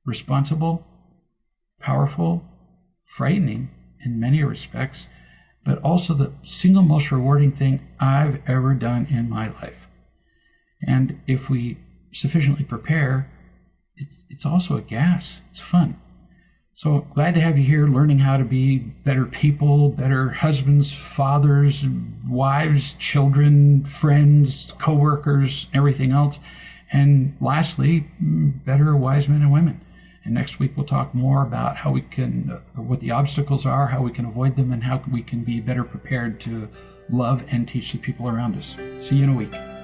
responsible, powerful, frightening in many respects, but also the single most rewarding thing I've ever done in my life. And if we sufficiently prepare, it's also a gas. It's fun. So glad to have you here learning how to be better people, better husbands, fathers, wives, children, friends, co-workers, everything else. And lastly, better wise men and women. And next week we'll talk more about how we can, what the obstacles are, how we can avoid them, and how we can be better prepared to love and teach the people around us. See you in a week.